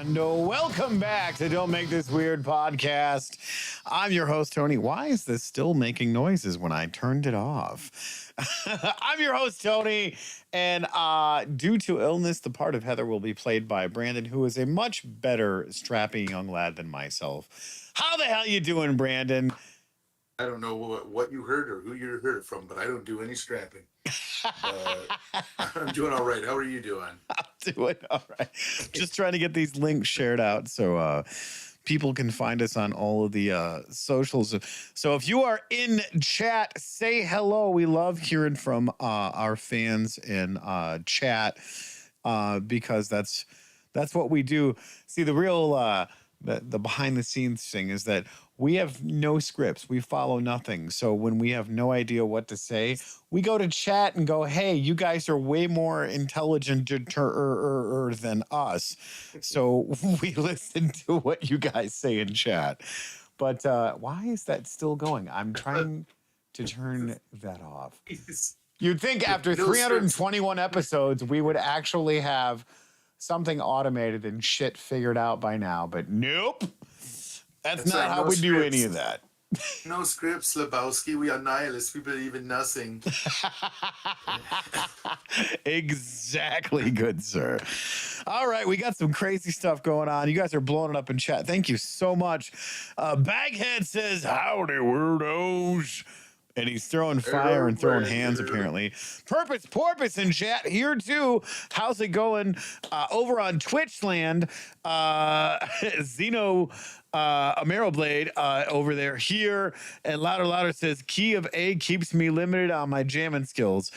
And welcome back to Don't Make This Weird podcast. I'm your host, Tony. Why is this still making noises when I turned it off? I'm your host, Tony. And due to illness, the part of Heather will be played by Brandon, who is a much better strapping young lad than myself. How the hell you doing, Brandon? I don't know what you heard or who you heard it from, but I don't do any strapping. I'm doing all right. How are you doing? I'm doing all right. Just trying to get these links shared out so people can find us on all of the socials. So if you are in chat, say hello. We love hearing from our fans in chat because that's what we do. See, the real the behind the scenes thing is that we have no scripts. We follow nothing. So when we have no idea what to say, we go to chat and go, hey, you guys are way more intelligent than us. So we listen to what you guys say in chat. But why is that still going? I'm trying to turn that off. You'd think after 321 episodes, we would actually have something automated and shit figured out by now. But nope. That's not how we do any of that. No scripts, Lebowski. We are nihilists. We believe in nothing. Exactly, good sir. All right, we got some crazy stuff going on. You guys are blowing it up in chat. Thank you so much. Baghead says, howdy, weirdos. And he's throwing fire and throwing hands, apparently. Porpoise in chat here, too. How's it going? Over on Twitch land, Zeno Ameroblade over there here. And Louder says, key of A keeps me limited on my jamming skills.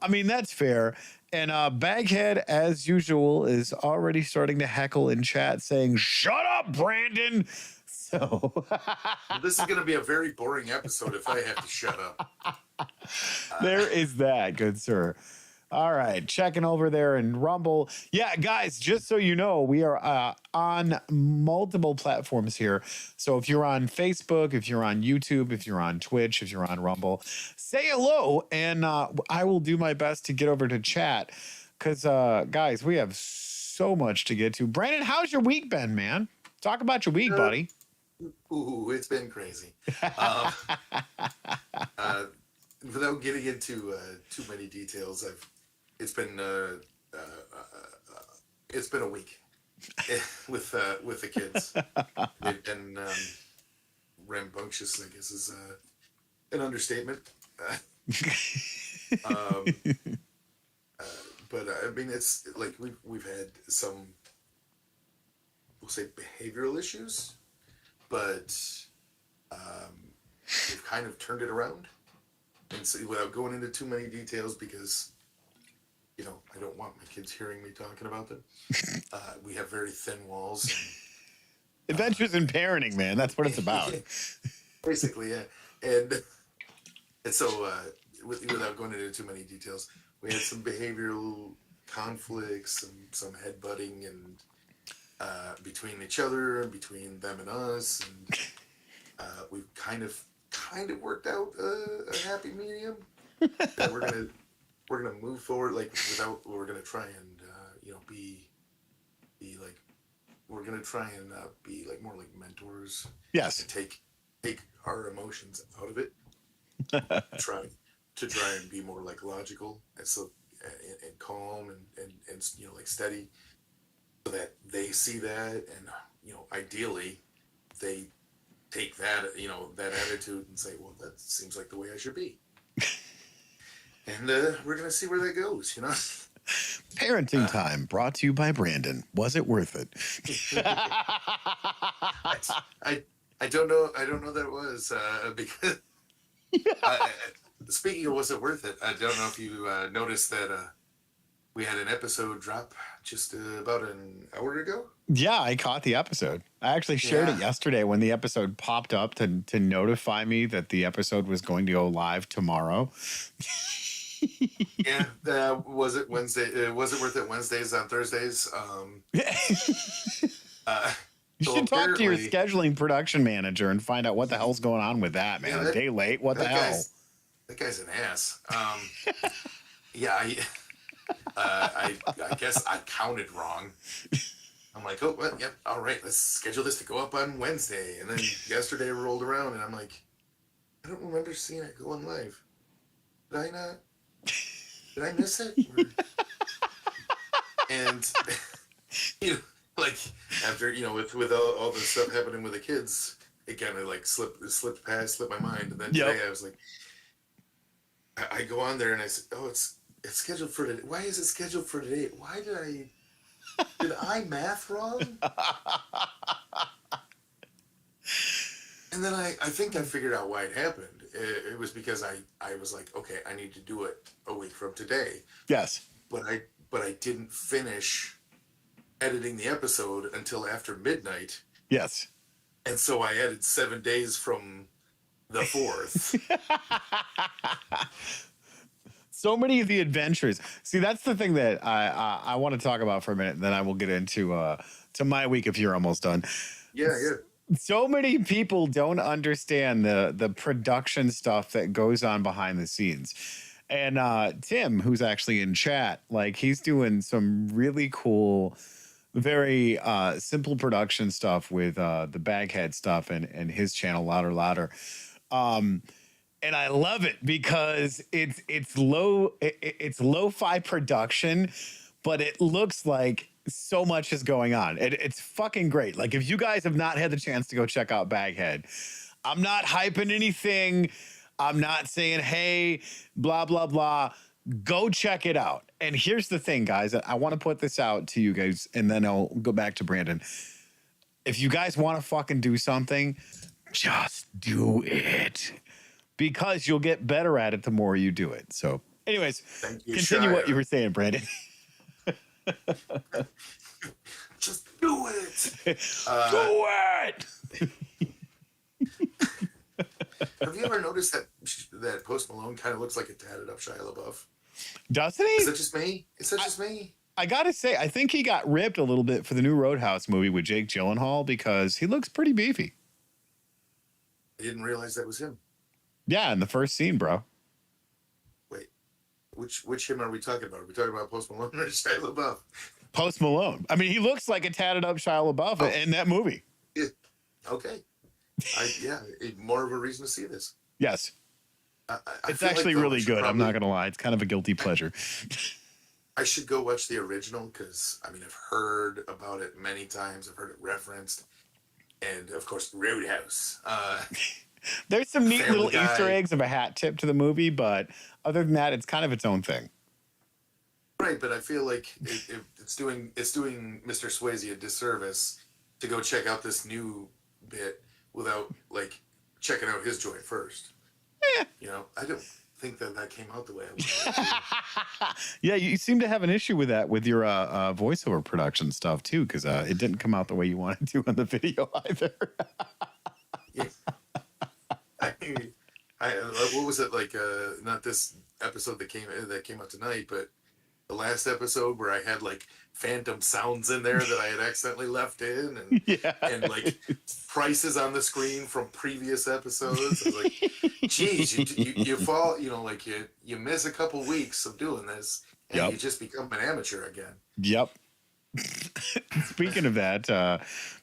I mean, that's fair. And Baghead, as usual, is already starting to heckle in chat saying, shut up, Brandon. So this is going to be a very boring episode if I have to shut up. There is that, good sir. All right, checking over there in Rumble. Yeah, guys, just so you know, we are on multiple platforms here. So if you're on Facebook, if you're on YouTube, if you're on Twitch, if you're on Rumble, say hello, and I will do my best to get over to chat. Because, guys, we have so much to get to. Brandon, how's your week been, man? Talk about your week, buddy. Ooh, it's been crazy. Without getting into too many details, it's been a week with the kids, and rambunctious, I guess, is an understatement. But I mean, it's like we've had some, we'll say, behavioral issues. But we've kind of turned it around, and so without going into too many details, because I don't want my kids hearing me talking about them. We have very thin walls. Adventures in parenting, man. That's what it's about. Basically, yeah. And so, without going into too many details, we had some behavioral conflicts, some headbutting, and between each other and between them and us, and we've kind of worked out a happy medium that we're gonna move forward, like, we're gonna try and be like, we're gonna try and be like more like mentors. Yes. And take our emotions out of it. try and be more like logical and calm and like steady. So that they see that, and ideally, they take that that attitude and say, "Well, that seems like the way I should be." And we're gonna see where that goes, Parenting time brought to you by Brandon. Was it worth it? I don't know. I don't know that it was because. Speaking of was it worth it, I don't know if you noticed that. We had an episode drop just about an hour ago. Yeah, I caught the episode. I actually shared it yesterday when the episode popped up to notify me that the episode was going to go live tomorrow. Yeah, was it Wednesday? Was it worth it Wednesdays on Thursdays? You should talk to your scheduling production manager and find out what the hell's going on with that, man. A day late? What the hell? That guy's an ass. Yeah, I guess I counted wrong. I'm like, oh, well, yep, all right, let's schedule this to go up on Wednesday. And then yesterday rolled around, and I'm like, I don't remember seeing it going live. Did I not? Did I miss it? And you know, like after with all the stuff happening with the kids, it kind of like slipped my mind. And then today I was like, I go on there and I said, oh, it's scheduled for today. Why is it scheduled for today? Why did I math wrong? And then I think I figured out why it happened. It was because I was like, okay, I need to do it a week from today. Yes. But I didn't finish editing the episode until after midnight. Yes. And so I added 7 days from the 4th. So many of the adventures. See, that's the thing that I want to talk about for a minute, and then I will get into to my week if you're almost done. Yeah. So many people don't understand the production stuff that goes on behind the scenes. And Tim, who's actually in chat, like he's doing some really cool, very simple production stuff with the Baghead stuff and his channel, Louder. And I love it because it's lo-fi production, but it looks like so much is going on. It's fucking great. Like if you guys have not had the chance to go check out Baghead, I'm not hyping anything. I'm not saying, hey, blah, blah, blah. Go check it out. And here's the thing, guys. I want to put this out to you guys, and then I'll go back to Brandon. If you guys want to fucking do something, just do it. Because you'll get better at it the more you do it. So, anyways, continue what you were saying, Brandon. Just do it. Do it. Have you ever noticed that Post Malone kind of looks like a tatted up Shia LaBeouf? Doesn't he? Is that just me? I gotta say, I think he got ripped a little bit for the new Roadhouse movie with Jake Gyllenhaal because he looks pretty beefy. I didn't realize that was him. Yeah, in the first scene, bro. Wait, which him are we talking about? Are we talking about Post Malone or Shia LaBeouf? Post Malone. I mean, he looks like a tatted up Shia LaBeouf in that movie. Yeah. Okay. More of a reason to see this. Yes. I it's actually like, really good. I'm not going to lie. It's kind of a guilty pleasure. I should go watch the original because, I mean, I've heard about it many times. I've heard it referenced. And, of course, Roadhouse. There's some neat little Easter eggs of a hat tip to the movie, but other than that, it's kind of its own thing. Right, but I feel like it's doing Mr. Swayze a disservice to go check out this new bit without like checking out his joint first. Yeah. You know, I don't think that came out the way I wanted. Yeah, you seem to have an issue with that with your voiceover production stuff too, because it didn't come out the way you wanted to in the video either. Yeah. What was it like? Not this episode that came out tonight, but the last episode where I had like phantom sounds in there that I had accidentally left in, and like prices on the screen from previous episodes. I was like, geez, you fall, like you miss a couple weeks of doing this, and you just become an amateur again. Yep. Speaking of that,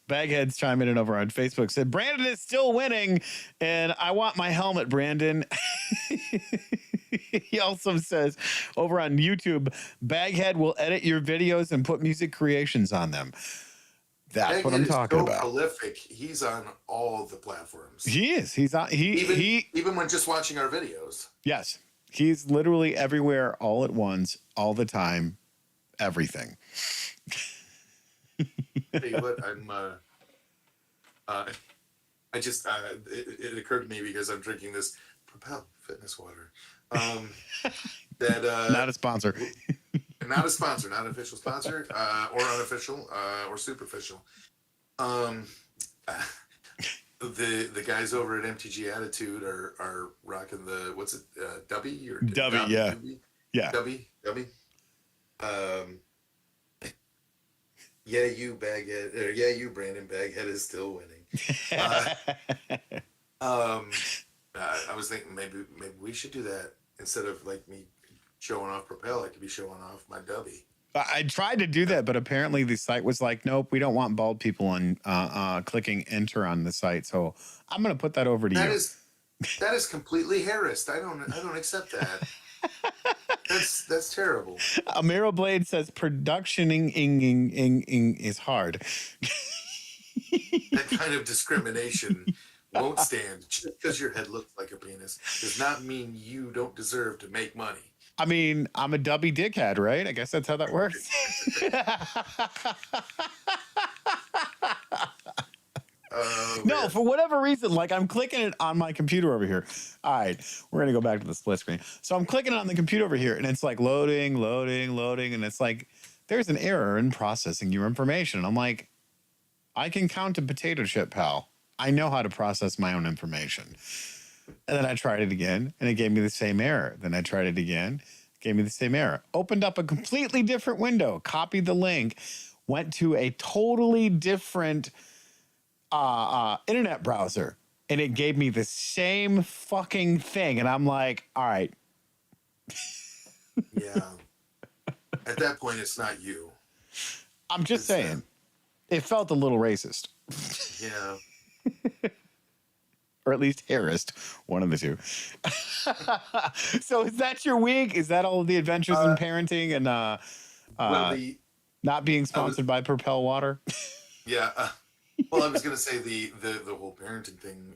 Baghead's chiming in over on Facebook, said Brandon is still winning, and I want my helmet, Brandon. He also says over on YouTube, Baghead will edit your videos and put music creations on them. That's what I'm talking about. Prolific. He's on all the platforms. He is. He's on. Even when just watching our videos. Yes, he's literally everywhere, all at once, all the time, everything. Hey, what it occurred to me because I'm drinking this Propel Fitness water. Not a sponsor. Not a sponsor, not an official sponsor, or unofficial, or superficial. The guys over at MTG Attitude are rocking the what's it, Dubby or Dubby, yeah. Dubby. Yeah, you Baghead, or yeah, you Brandon Baghead is still winning. I was thinking maybe we should do that instead of like me showing off Propel. I could be showing off my Dubby. I tried to do that, but apparently the site was like, nope, we don't want bald people on clicking enter on the site. So I'm going to put that over to That you. is completely harassed. I don't accept that. That's terrible. Amira Blade says productioning is hard. That kind of discrimination won't stand. Just because your head looks like a penis does not mean you don't deserve to make money. I mean, I'm a dubby dickhead, right? I guess that's how that works. No, Man. for whatever reason, like I'm clicking it on my computer over here. All right, we're gonna go back to the split screen. So I'm clicking it on the computer over here, and it's like loading, and it's like there's an error in processing your information. I'm like, I can count a potato chip, pal. I know how to process my own information. And then I tried it again, and it gave me the same error. Then I tried it again, gave me the same error. Opened up a completely different window, copied the link, went to a totally different internet browser, and it gave me the same fucking thing. And I'm like, all right. Yeah. At that point, it's not you. I'm just saying, it felt a little racist. Yeah. Or at least harassed, one of the two. So is that your week? Is that all of the adventures in parenting and Well, not being sponsored by Propel Water? yeah. Well, I was going to say the whole parenting thing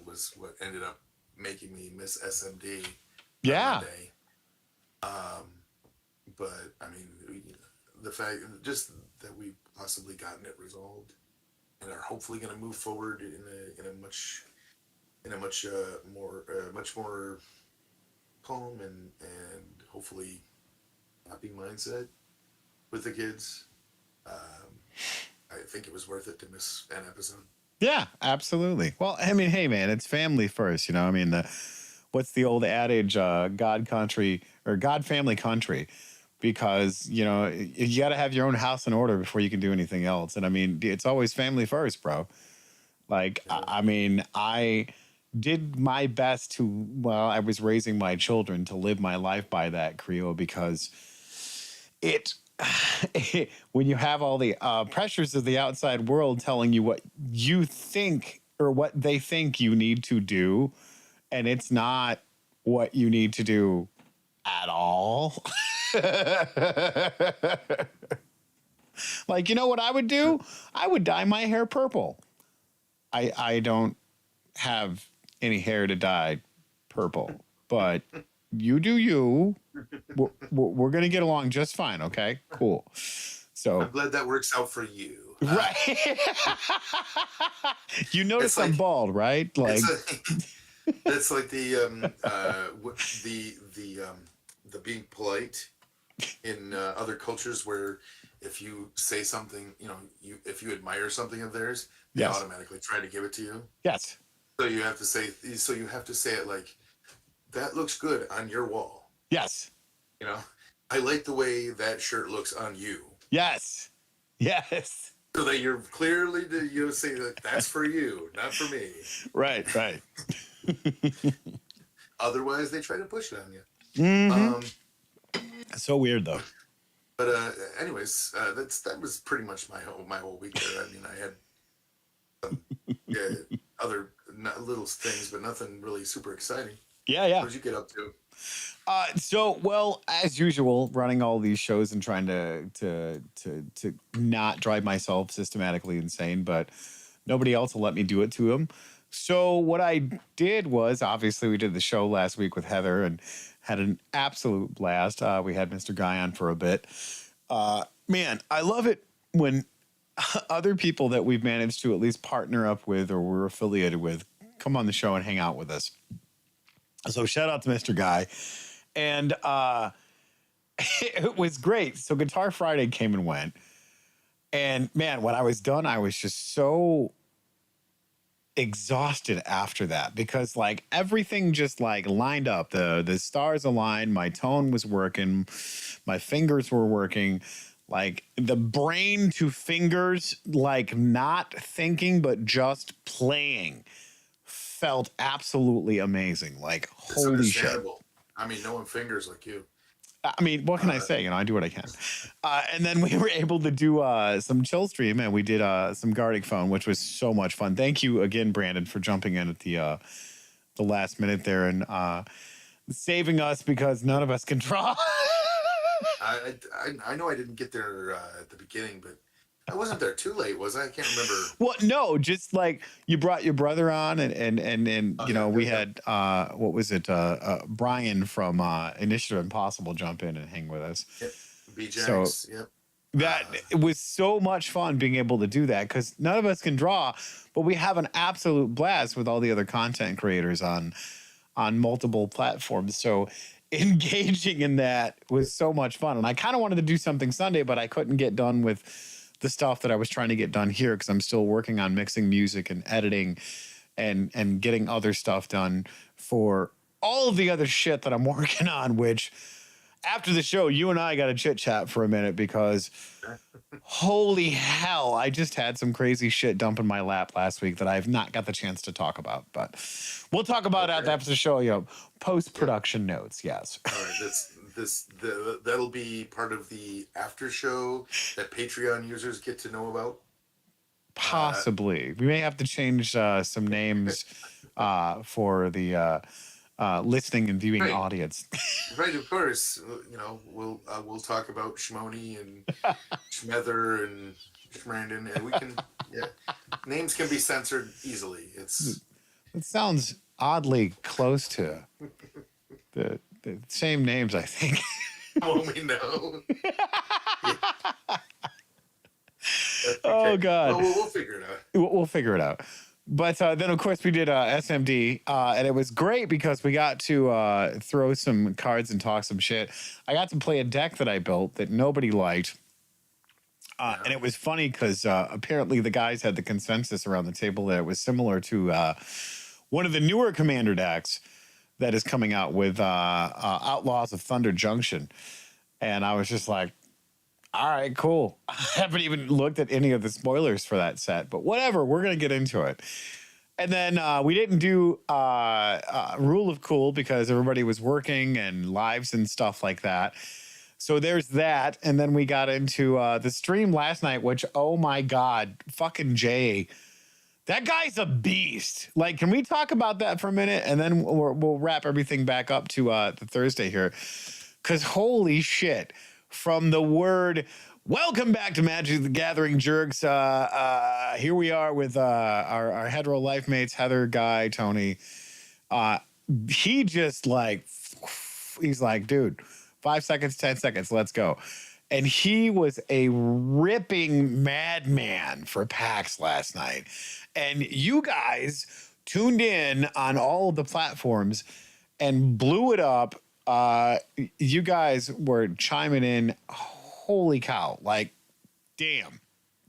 was what ended up making me miss SMD. Yeah. Monday. But I mean, the fact just that we've possibly gotten it resolved and are hopefully going to move forward in a much more calm and hopefully happy mindset with the kids. I think it was worth it to miss an episode. Yeah, absolutely. Well, I mean, hey, man, it's family first. You know, I mean, what's the old adage? God country or God family country. Because, you know, you got to have your own house in order before you can do anything else. And I mean, it's always family first, bro. Like, Yeah. I mean, I did my best to, while I was raising my children, to live my life by that credo, because when you have all the pressures of the outside world telling you what you think or what they think you need to do, and it's not what you need to do at all. Like, you know what I would do? I would dye my hair purple. I don't have any hair to dye purple, but you do you. We're going to get along just fine, okay? Cool. So I'm glad that works out for you. Right. You notice I'm bald, right? Like that's like the being polite in other cultures, where if you say something, you know, if you admire something of theirs, they Yes. automatically try to give it to you. Yes. So you have to say it like, that looks good on your wall. Yes. You know, I like the way that shirt looks on you. Yes. Yes. So that you're clearly you say that that's for you, not for me. Right. Right. Otherwise, they try to push it on you. Mm-hmm. So weird, though. But anyways, that was pretty much my whole week there. I mean, I had some, other little things, but nothing really super exciting. Yeah, yeah. What did you get up to? So, well, as usual, running all these shows and trying to not drive myself systematically insane, but nobody else will let me do it to them. So what I did was, obviously, we did the show last week with Heather and had an absolute blast. We had Mr. Guy on for a bit. Man, I love it when other people that we've managed to at least partner up with or we're affiliated with come on the show and hang out with us. So shout out to Mr. Guy. And it was great. So Guitar Friday came and went. And man, when I was done, I was just so exhausted after that, because like everything just like lined up. The stars aligned. My tone was working. My fingers were working. Like the brain to fingers, like not thinking, but just playing, felt absolutely amazing. Like, holy shit. I mean, no one fingers like you. I mean, what can I say? You know, I do what I can. And then we were able to do some chill stream, and we did some Gartic Phone, which was so much fun. Thank you again, Brandon, for jumping in at the last minute there and saving us because none of us can draw. I know I didn't get there at the beginning, but I wasn't there too late, was I? I can't remember. Well, no, just like you brought your brother on, and you know, we had what was it, Brian from Initiative Impossible jump in and hang with us. Yep. So yep. that it was so much fun being able to do that because none of us can draw, but we have an absolute blast with all the other content creators on multiple platforms. So engaging in that was so much fun, and I kind of wanted to do something Sunday, but I couldn't get done with the stuff that I was trying to get done here because I'm still working on mixing music and editing and getting other stuff done for all of the other shit that I'm working on, which after the show, you and I got to chit chat for a minute because holy hell, I just had some crazy shit dump in my lap last week that I've not got the chance to talk about, but we'll talk about it after the show, you know, post-production notes. Yes. All right. That'll be part of the after show that Patreon users get to know about. Possibly. We may have to change some names for the listening and viewing audience. Right, of course. You know, we'll talk about Shimoni and Schmether and Schmrandon, and we can names can be censored easily. It sounds oddly close to the same names, I think. Oh, we know. Oh God. Well, we'll figure it out. We'll figure it out. But then, of course, we did SMD, and it was great because we got to throw some cards and talk some shit. I got to play a deck that I built that nobody liked. And it was funny because apparently the guys had the consensus around the table that it was similar to one of the newer Commander decks that is coming out with Outlaws of Thunder Junction. And I was just like, all right, cool. I haven't even looked at any of the spoilers for that set, but whatever, we're going to get into it. And then we didn't do Rule of Cool because everybody was working and lives and stuff like that. So there's that. And then we got into the stream last night, which, oh my God, fucking Jay. That guy's a beast. Like, can we talk about that for a minute? And then we'll wrap everything back up to the Thursday here. Because holy shit, from the word, welcome back to Magic the Gathering Jerks. Here we are with our hetero life mates, Heather, Guy, Tony. He just like, he's like, dude, 5 seconds, 10 seconds, let's go. And he was a ripping madman for PAX last night. And you guys tuned in on all of the platforms and blew it up. You guys were chiming in. Holy cow. Like, damn.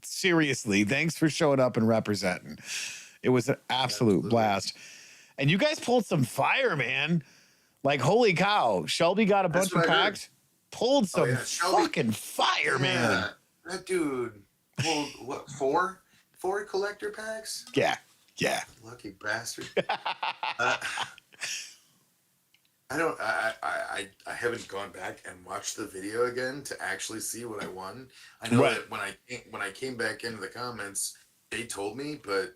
Seriously. Thanks for showing up and representing. It was an absolute blast. And you guys pulled some fire, man. Like, holy cow. Shelby got a bunch of packs. Pulled some fucking fire, man. That dude pulled, what, four collector packs? Yeah. Lucky bastard. I haven't gone back and watched the video again to actually see what I won. I know that when I came back into the comments, they told me, but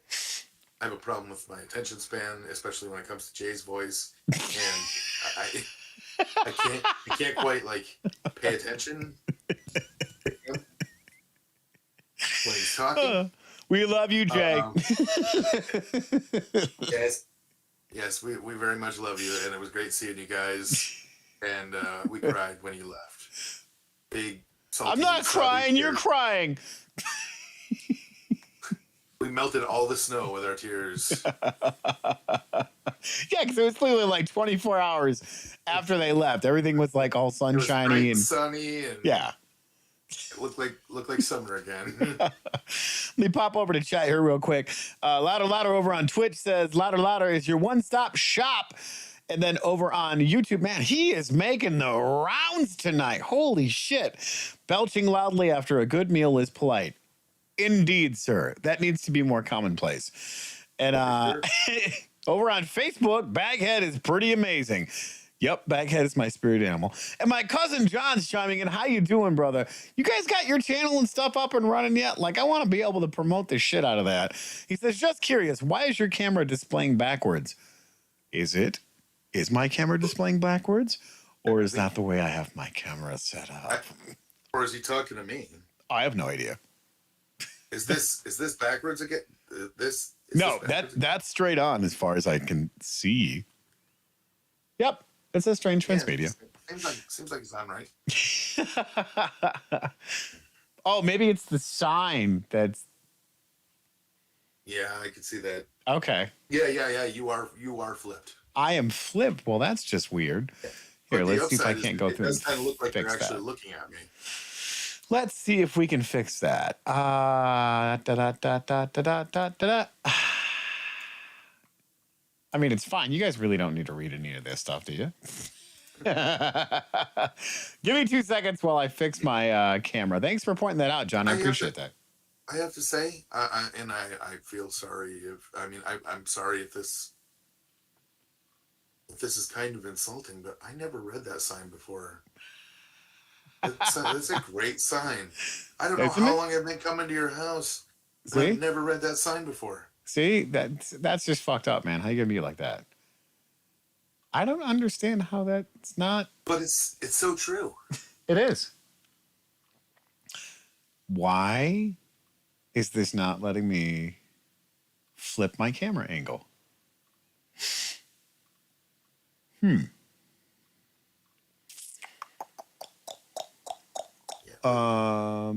I have a problem with my attention span, especially when it comes to Jay's voice, and I can't quite like pay attention when he's talking. We love you, Jay. Yes, we very much love you, and it was great seeing you guys. And we cried when you left. Big. I'm not crying. You're crying. We melted all the snow with our tears. Yeah, because it was clearly like 24 hours after they left. Everything was like all sunshiny and sunny, and yeah, it looked like summer again. Let me pop over to chat here real quick. Louder over on Twitch says Louder is your one-stop shop. And then over on YouTube, man, he is making the rounds tonight. Holy shit. Belching loudly after a good meal is polite. Indeed, sir. That needs to be more commonplace. And over on Facebook, Baghead is pretty amazing. Yep, Baghead is my spirit animal. And my cousin John's chiming in. How you doing, brother? You guys got your channel and stuff up and running yet? Like, I want to be able to promote the shit out of that. He says, just curious, why is your camera displaying backwards? Is my camera displaying backwards? Or is that the way I have my camera set up? Or is he talking to me? I have no idea. Is this backwards again? No, that's straight on as far as I can see. Yep, it's a strange transmedia. Seems like it's on right. Oh, maybe it's the sign that's. Yeah, I can see that. Okay. Yeah. You are flipped. I am flipped. Well, that's just weird. Here, let's see if I can't go through. It does kind of look like you're actually looking at me. Let's see if we can fix that. I mean, it's fine. You guys really don't need to read any of this stuff, do you? Give me 2 seconds while I fix my camera. Thanks for pointing that out, John. I appreciate that. I have to say, I feel sorry I'm sorry if this is kind of insulting, but I never read that sign before. It's a great sign. I don't know how long I've been coming to your house. I've never read that sign before. See, that's just fucked up, man. How you gonna be like that? I don't understand how that's not. But it's so true. It is. Why is this not letting me flip my camera angle? All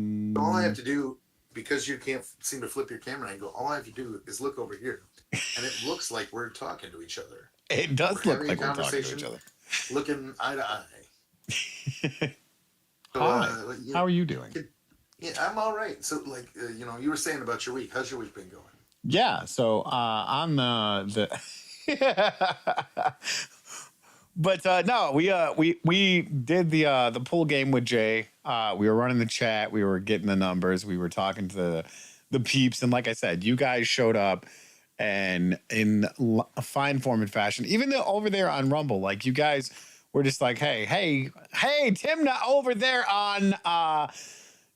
I have to do, because you can't seem to flip your camera angle, all I have to do is look over here, and it looks like we're talking to each other. It does look like we're talking to each other. Looking eye to eye. So, Hi. How are you doing? Yeah, I'm all right. So, like, you were saying about your week. How's your week been going? Yeah. So on the But no, we did the pool game with Jay. We were running the chat. We were getting the numbers. We were talking to the peeps, and like I said, you guys showed up, and in a fine form and fashion. Even though over there on Rumble, like you guys were just like, hey, Timna over there on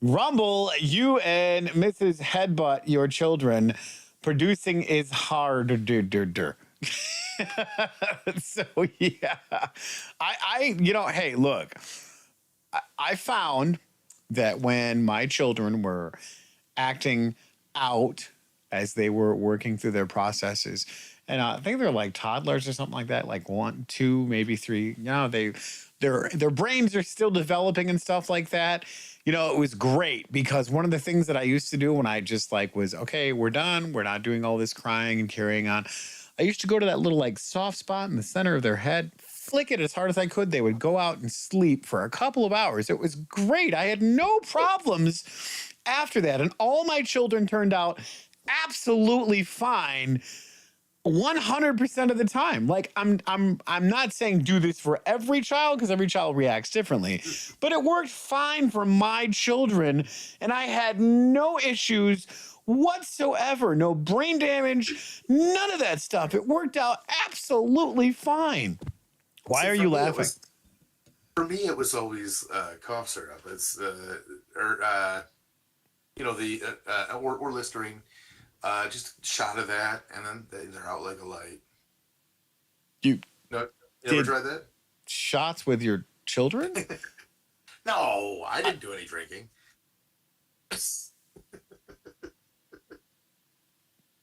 Rumble, you and Mrs. Headbutt, your children, producing is hard. So yeah, hey, look, I found that when my children were acting out as they were working through their processes, and I think they're like toddlers or something like that, like 1, 2, maybe 3. Their brains are still developing and stuff like that. It was great because one of the things that I used to do when I just was, okay, we're done. We're not doing all this crying and carrying on. I used to go to that little soft spot in the center of their head, flick it as hard as I could. They would go out and sleep for a couple of hours. It was great. I had no problems after that. And all my children turned out absolutely fine 100% of the time. I'm not saying do this for every child because every child reacts differently, but it worked fine for my children. And I had no issues whatsoever. No brain damage, none of that stuff. It worked out absolutely fine. Why are you laughing? For me, it was always cough syrup. It's or Listerine. Just a shot of that, and then they're out like a light. You ever tried that? Shots with your children? No, I didn't do any drinking.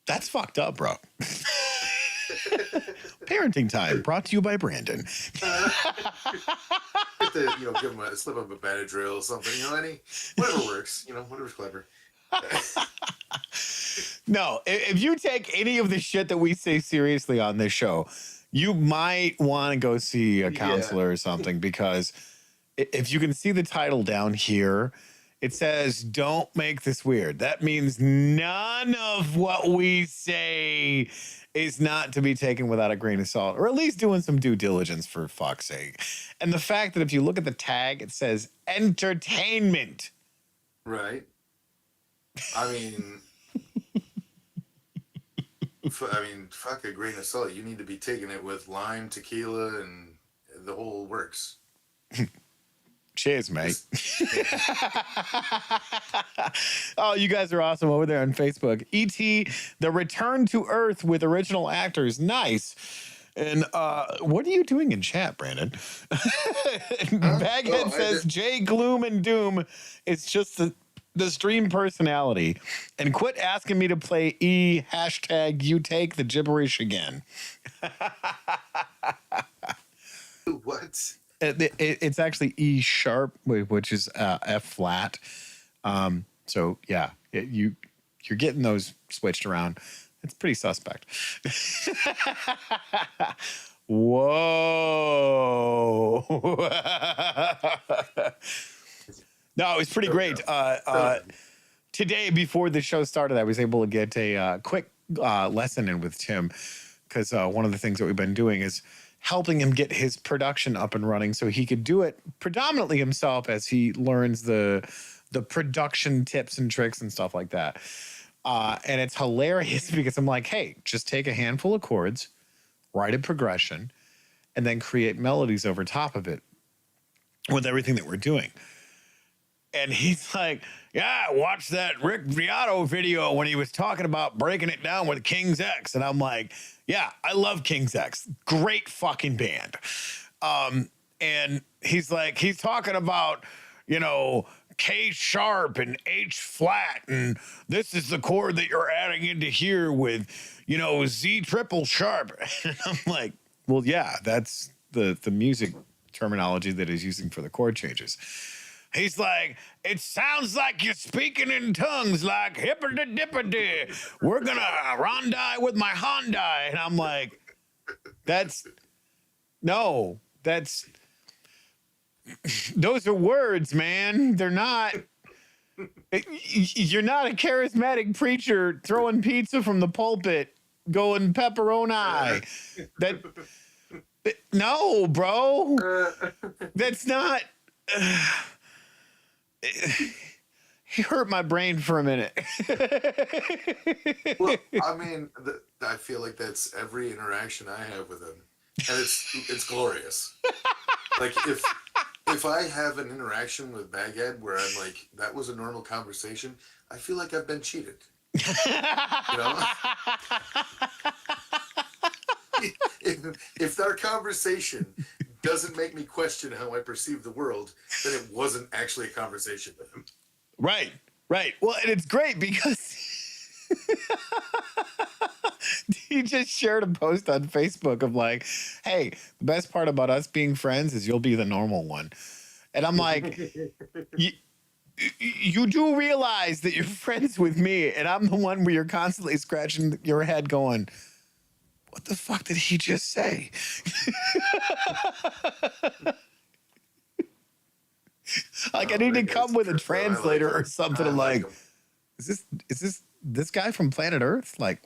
That's fucked up, bro. Parenting time brought to you by Brandon. Give them a slip of a Benadryl or something. Whatever works. Whatever's clever. No, if you take any of the shit that we say seriously on this show, you might want to go see a counselor or something, because if you can see the title down here, it says, don't make this weird. That means none of what we say is not to be taken without a grain of salt, or at least doing some due diligence, for fuck's sake. And the fact that if you look at the tag, it says entertainment. Right. I mean, fuck a grain of salt. You need to be taking it with lime, tequila, and the whole works. Cheers, mate. Just, Oh, you guys are awesome over there on Facebook. E.T. The Return to Earth with original actors. Nice. And what are you doing in chat, Brandon? Baghead says Jay Gloom and Doom is just the stream personality. And quit asking me to play E hashtag you take the gibberish again. what? It's actually E sharp, which is F flat. So yeah, you're getting those switched around. It's pretty suspect. Whoa. No, it was pretty great. Today, before the show started, I was able to get a quick lesson in with Tim, because one of the things that we've been doing is helping him get his production up and running so he could do it predominantly himself as he learns the production tips and tricks and stuff like that. And it's hilarious because I'm like, hey, just take a handful of chords, write a progression, and then create melodies over top of it with everything that we're doing. And he's like, yeah, watch that Rick Beato video when he was talking about breaking it down with King's X. And I'm like, yeah, I love King's X. Great fucking band. And he's like, he's talking about, you know, K sharp and H flat. And this is the chord that you're adding into here with, you know, Z triple sharp. And I'm like, well, yeah, that's the music terminology that he's using for the chord changes. He's like, it sounds like you're speaking in tongues, like hippity-dippity. We're gonna rondi with my Hyundai. And I'm like, those are words, man. They're not, you're not a charismatic preacher throwing pizza from the pulpit going pepperoni. No, bro. That's not... he hurt my brain for a minute. Well, I mean, I feel like that's every interaction I have with him, and it's glorious. Like if I have an interaction with Baghead where I'm like, that was a normal conversation, I feel like I've been cheated. You know? If our conversation doesn't make me question how I perceive the world, then it wasn't actually a conversation with him. Right. Well, and it's great because he just shared a post on Facebook of like, hey, the best part about us being friends is you'll be the normal one. And I'm like, you do realize that you're friends with me, and I'm the one where you're constantly scratching your head going, what the fuck did he just say? Like, I need to come with a translator or something. I'm like, is this guy from planet Earth? Like,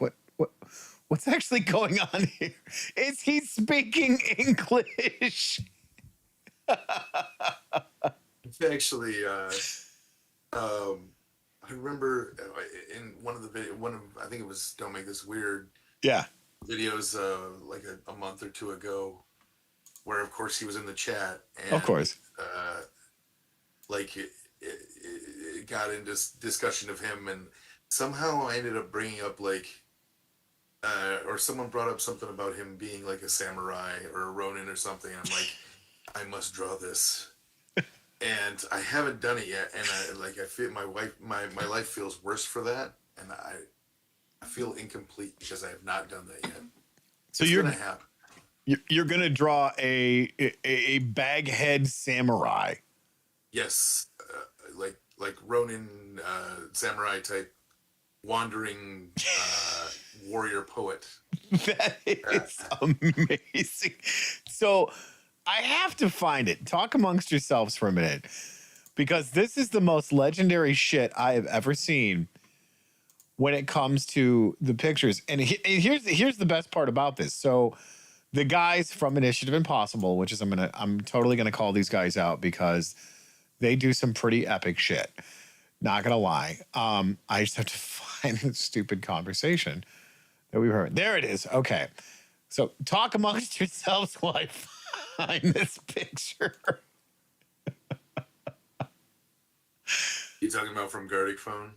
what's actually going on here? Is he speaking English? Actually, I remember in one of I think it was Don't Make This Weird. Yeah. Videos like a month or two ago, where of course he was in the chat, and of course, like it got into discussion of him, and somehow I ended up bringing up like, or someone brought up something about him being like a samurai or a Ronin or something. I'm like, I must draw this, and I haven't done it yet, and I feel my life feels worse for that, and I feel incomplete because I have not done that yet. So it's gonna happen. You're gonna draw a baghead samurai. Yes, like Ronin samurai type wandering warrior poet. That is amazing. So I have to find it. Talk amongst yourselves for a minute, because this is the most legendary shit I have ever seen when it comes to the pictures. And here's the best part about this. So the guys from Initiative Impossible, which is I'm totally gonna call these guys out because they do some pretty epic shit. Not gonna lie. I just have to find the stupid conversation that we heard. There it is. Okay. So talk amongst yourselves while behind this picture. You talking about from Gardic Phone?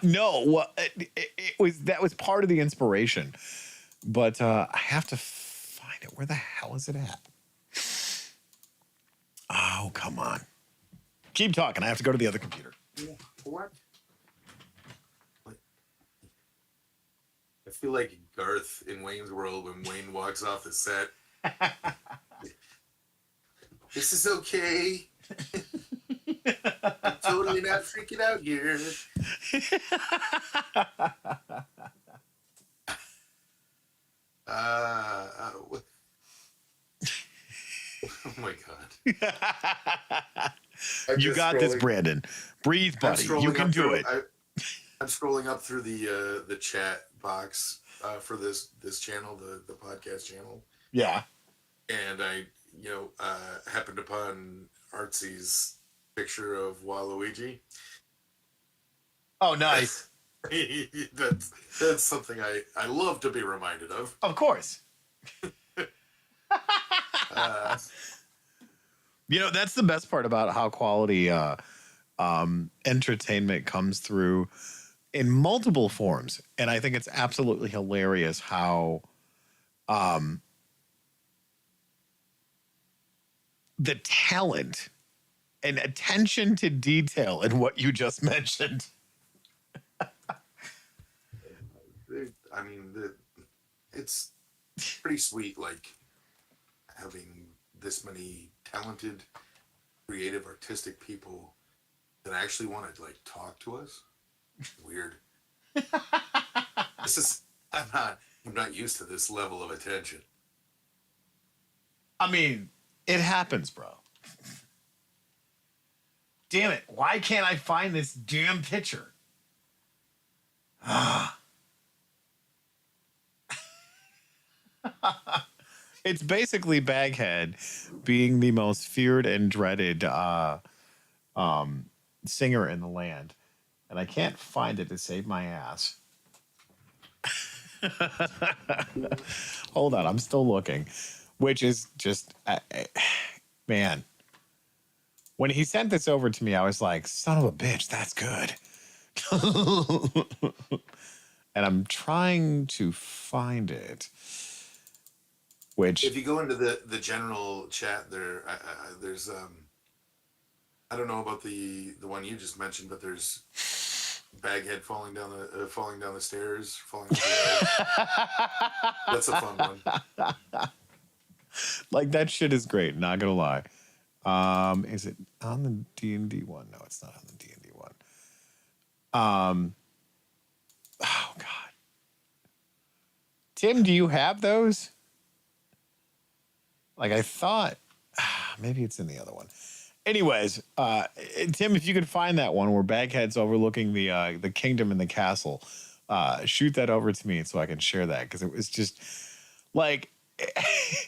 No, that was part of the inspiration, but I have to find it. Where the hell is it at? Oh, come on. Keep talking. I have to go to the other computer. What? I feel like Garth in Wayne's World when Wayne walks off the set. This is okay. I'm totally not freaking out here. Oh my God. You got this, Brandon. Breathe, buddy. You can do it. I'm scrolling up through the chat box for this channel, the podcast channel. Yeah. And I, happened upon Artsy's picture of Waluigi. Oh, nice. That's something I love to be reminded of. Of course. That's the best part about how quality entertainment comes through in multiple forms. And I think it's absolutely hilarious how the talent and attention to detail in what you just mentioned. I mean, it's pretty sweet, like having this many talented, creative, artistic people that actually want to talk to us. Weird. I'm not used to this level of attention. I mean, it happens, bro. Damn it. Why can't I find this damn picture? It's basically Baghead being the most feared and dreaded singer in the land. And I can't find it to save my ass. Hold on. I'm still looking. Which is just, man. When he sent this over to me, I was like, son of a bitch, that's good. And I'm trying to find it. Which, if you go into the general chat there, there's I don't know about the one you just mentioned, but there's Baghead falling down the stairs, falling down the That's a fun one. Like, that shit is great, not gonna lie. Is it on the D&D one? No, it's not on the D&D one. Oh God. Tim, do you have those? Like, I thought maybe it's in the other one. Anyways, Tim, if you could find that one where Baghead's overlooking the kingdom and the castle, shoot that over to me so I can share that, because it was just like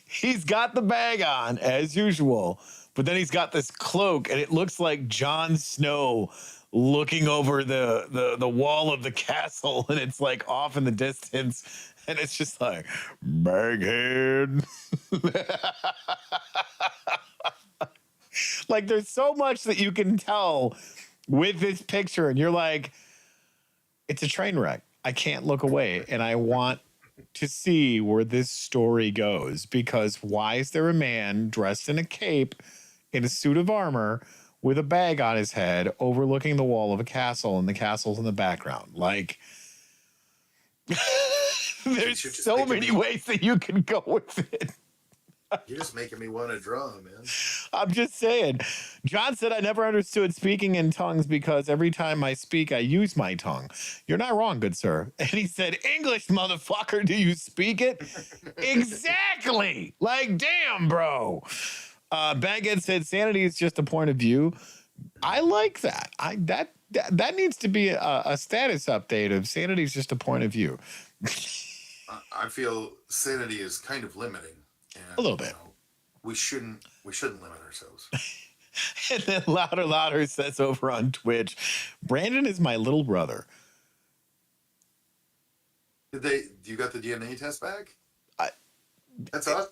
he's got the bag on as usual, but then he's got this cloak and it looks like Jon Snow looking over the wall of the castle, and it's like off in the distance, and it's just like Baghead. Like, there's so much that you can tell with this picture, and you're like, it's a train wreck. I can't look away, and I want to see where this story goes, because why is there a man dressed in a cape in a suit of armor with a bag on his head overlooking the wall of a castle, and the castle's in the background? Like, there's so many ways that you can go with it. You're just making me want to draw, man. I'm just saying. John said, I never understood speaking in tongues because every time I speak, I use my tongue. You're not wrong, good sir. And he said, English, motherfucker, do you speak it? Exactly. Like, damn, bro. Baghead said, sanity is just a point of view. I like that. That needs to be a status update of sanity is just a point of view. I feel sanity is kind of limiting. And, a little bit. We shouldn't limit ourselves. And then Louder says over on Twitch, Brandon is my little brother. You got the DNA test back? That's awesome.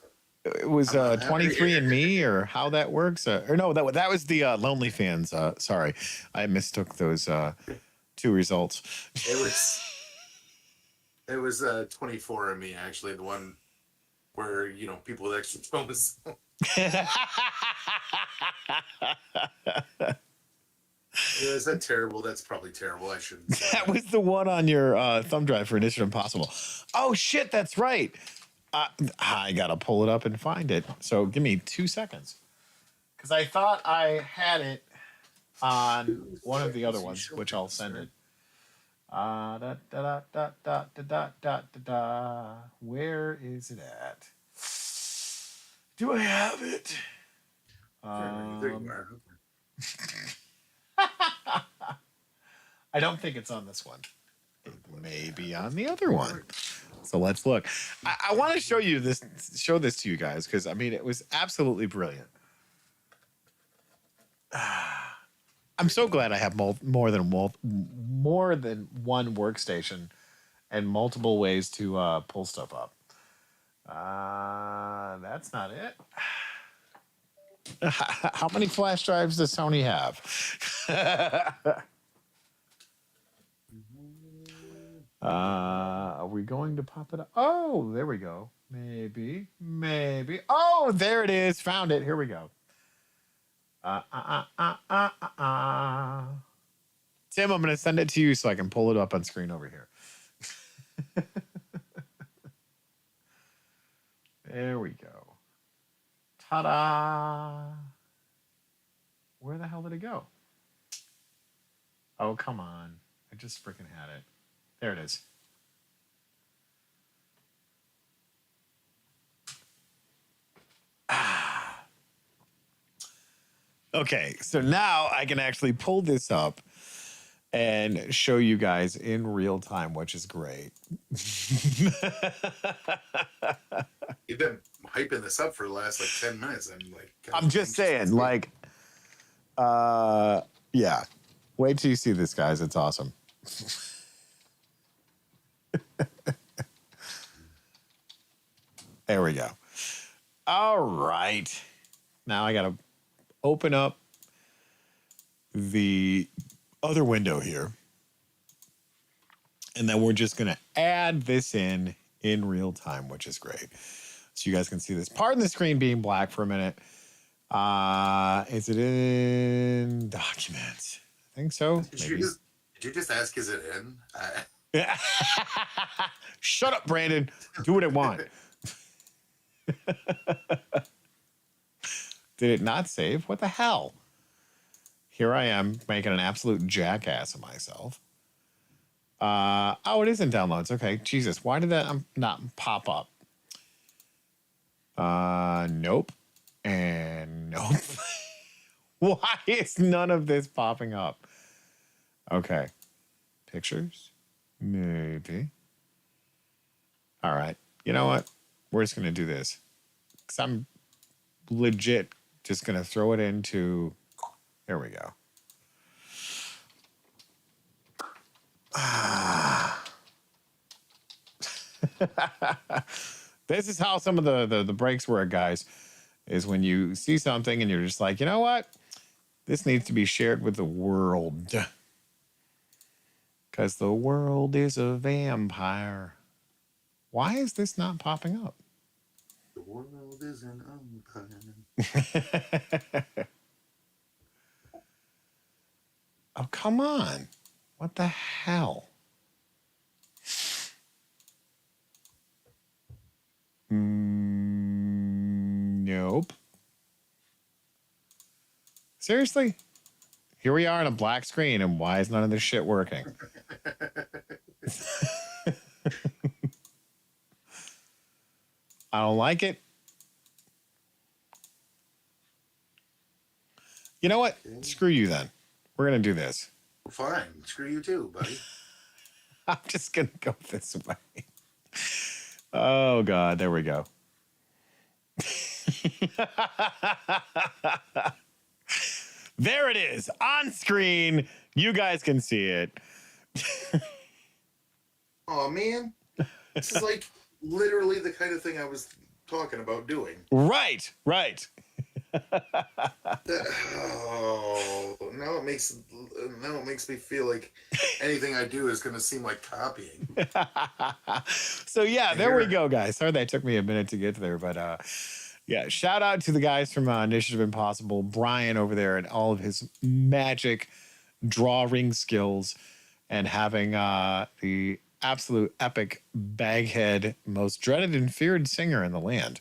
it was I'm 23andMe or how that works. Or no, that was the Lonely Fans. Sorry, I mistook those two results. It was 24 of me actually, the one where people with extra chromosomes. Is that terrible? That's probably terrible. I shouldn't say That was the one on your thumb drive for Initiative Impossible. Oh shit, that's right. I gotta pull it up and find it. So give me 2 seconds, because I thought I had it on one of the other ones, which I'll send it. Da, da, da, da, da, da, da, da, da. Where is it at? Do I have it? There you are. I don't think it's on this one. It may be on the other one. So let's look. I want to show this to you guys, because I mean it was absolutely brilliant. I'm so glad I have more than one workstation and multiple ways to pull stuff up. That's not it. How many flash drives does Sony have? Are we going to pop it up? Oh, there we go. Maybe. Oh, there it is. Found it. Here we go. Tim, I'm going to send it to you so I can pull it up on screen over here. There we go. Ta-da! Where the hell did it go? Oh, come on. I just freaking had it. There it is. Okay, so now I can actually pull this up and show you guys in real time, which is great. You've been hyping this up for the last 10 minutes. I'm just saying, yeah. Wait till you see this, guys. It's awesome. There we go. All right. Now I got to open up the other window here. And then we're just going to add this in real time, which is great. So you guys can see this. Pardon the screen being black for a minute. Is it in documents? I think so. Did you just ask, is it in? Shut up, Brandon. Do what I want. Did it not save? What the hell? Here I am making an absolute jackass of myself. Oh, it is in downloads. Okay. Jesus. Why did that not pop up? Nope. And nope. Why is none of this popping up? Okay. Pictures? Maybe. All right. You know what? We're just going to do this. Because I'm legit just going to throw it into... There we go. This is how some of the breaks work, guys, is when you see something and you're just like, you know what? This needs to be shared with the world. Because the world is a vampire. Why is this not popping up? The world is an umpire. Oh, come on. What the hell? Nope. Seriously? Here we are on a black screen, and why is none of this shit working? I don't like it. You know what? Okay. Screw you then. We're going to do this. Fine. Screw you too, buddy. I'm just going to go this way. Oh, God. There we go. There it is. On screen. You guys can see it. Oh, man. This is literally the kind of thing I was talking about doing. Right. Oh, now it makes me feel like anything I do is going to seem like copying. So yeah, And there we here, go, guys. Sorry that took me a minute to get there, but yeah, shout out to the guys from Initiative Impossible, Brian over there, and all of his magic drawing skills, and having the absolute epic baghead, most dreaded and feared singer in the land.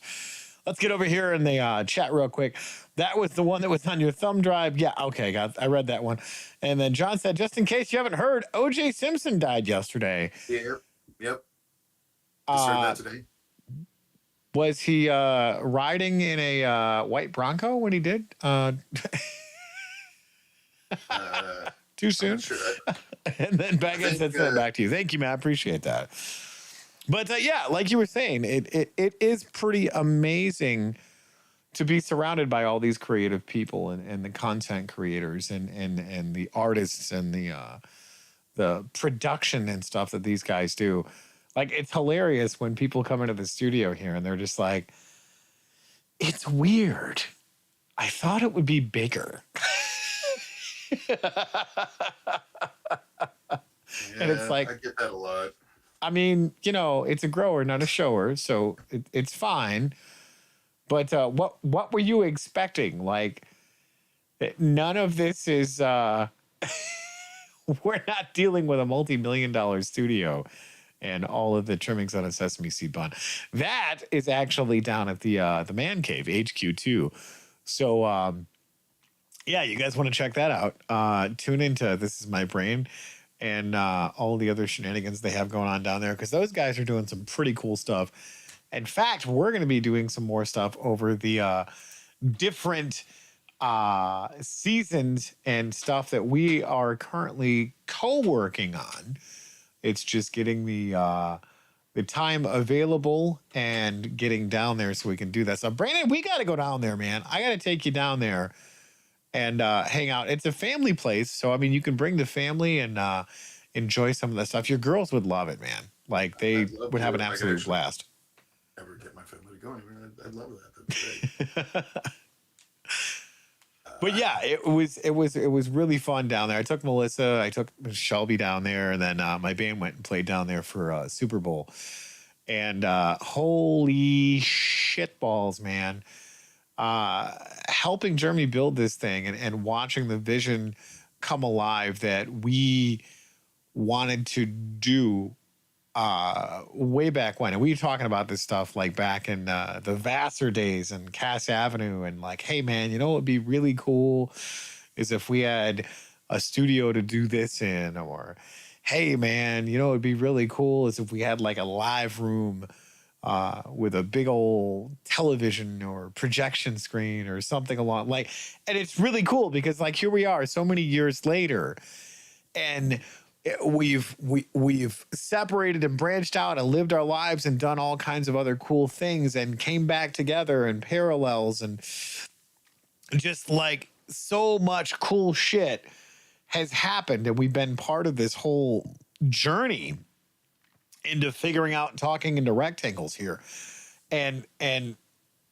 Let's get over here in the chat real quick. That was the one that was on your thumb drive. Yeah, okay, I read that one. And then John said, just in case you haven't heard, O.J. Simpson died yesterday. yep. Just heard that today. Was he riding in a white Bronco when he did? Too soon? Sure. And then Baghead said that back to you. Thank you, Matt. Appreciate that. But yeah, like you were saying, it is pretty amazing to be surrounded by all these creative people and the content creators and the artists and the production and stuff that these guys do. Like, it's hilarious when people come into the studio here and they're just like, it's weird. I thought it would be bigger. And it's like, I get that a lot. I mean, it's a grower, not a shower, so it's fine. But what were you expecting? Like, none of this is. We're not dealing with a multi-million-dollar studio and all of the trimmings on a sesame seed bun. That is actually down at the Man Cave HQ2. So yeah, you guys want to check that out? Tune into This Is My Brain and all the other shenanigans they have going on down there, because those guys are doing some pretty cool stuff. In fact, we're going to be doing some more stuff over the different seasons and stuff that we are currently co-working on. It's just getting the time available and getting down there so we can do that stuff. Brandon, we got to go down there, man. I got to take you down there and hang out. It's a family place, so I mean, you can bring the family and enjoy some of that stuff. Your girls would love it, man. Like, they would have an absolute blast. Ever get my family to go anywhere? I'd love that. That'd be great. But yeah, it was really fun down there. I took Melissa, I took Shelby down there, and then my band went and played down there for Super Bowl. And holy shit balls, man. Helping Jeremy build this thing and watching the vision come alive that we wanted to do way back when. And we were talking about this stuff like back in the Vassar days and Cass Avenue, and like, hey man, what would be really cool is if we had a studio to do this in, or hey man, what would be really cool is if we had like a live room with a big old television or projection screen or something along like, and it's really cool because like here we are so many years later, and we've separated and branched out and lived our lives and done all kinds of other cool things and came back together in parallels, and just like so much cool shit has happened, and we've been part of this whole journey into figuring out and talking into rectangles here and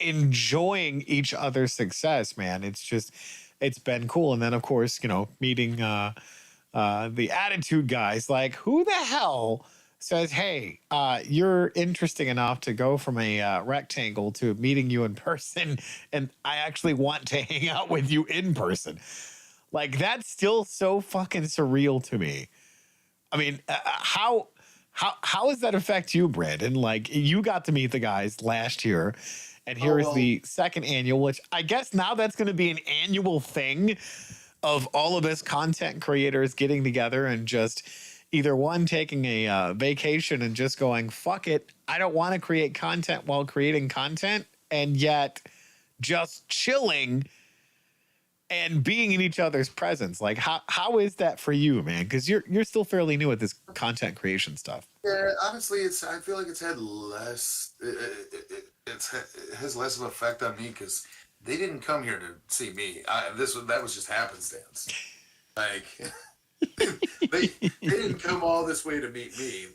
enjoying each other's success, man. It's been cool. And then of course, meeting the attitude guys, like, who the hell says, hey, you're interesting enough to go from a rectangle to meeting you in person, and I actually want to hang out with you in person. Like, that's still so fucking surreal to me. I mean, how does that affect you, Brandon? Like, you got to meet the guys last year, and here's the second annual, which I guess now that's going to be an annual thing of all of us content creators getting together and just either one taking a vacation and just going, fuck it, I don't want to create content while creating content, and yet just chilling and being in each other's presence. Like, how is that for you, man? Because you're still fairly new at this content creation stuff. Yeah, honestly, I feel like it's had less. It has less of an effect on me because they didn't come here to see me. That was just happenstance. Like, they didn't come all this way to meet me.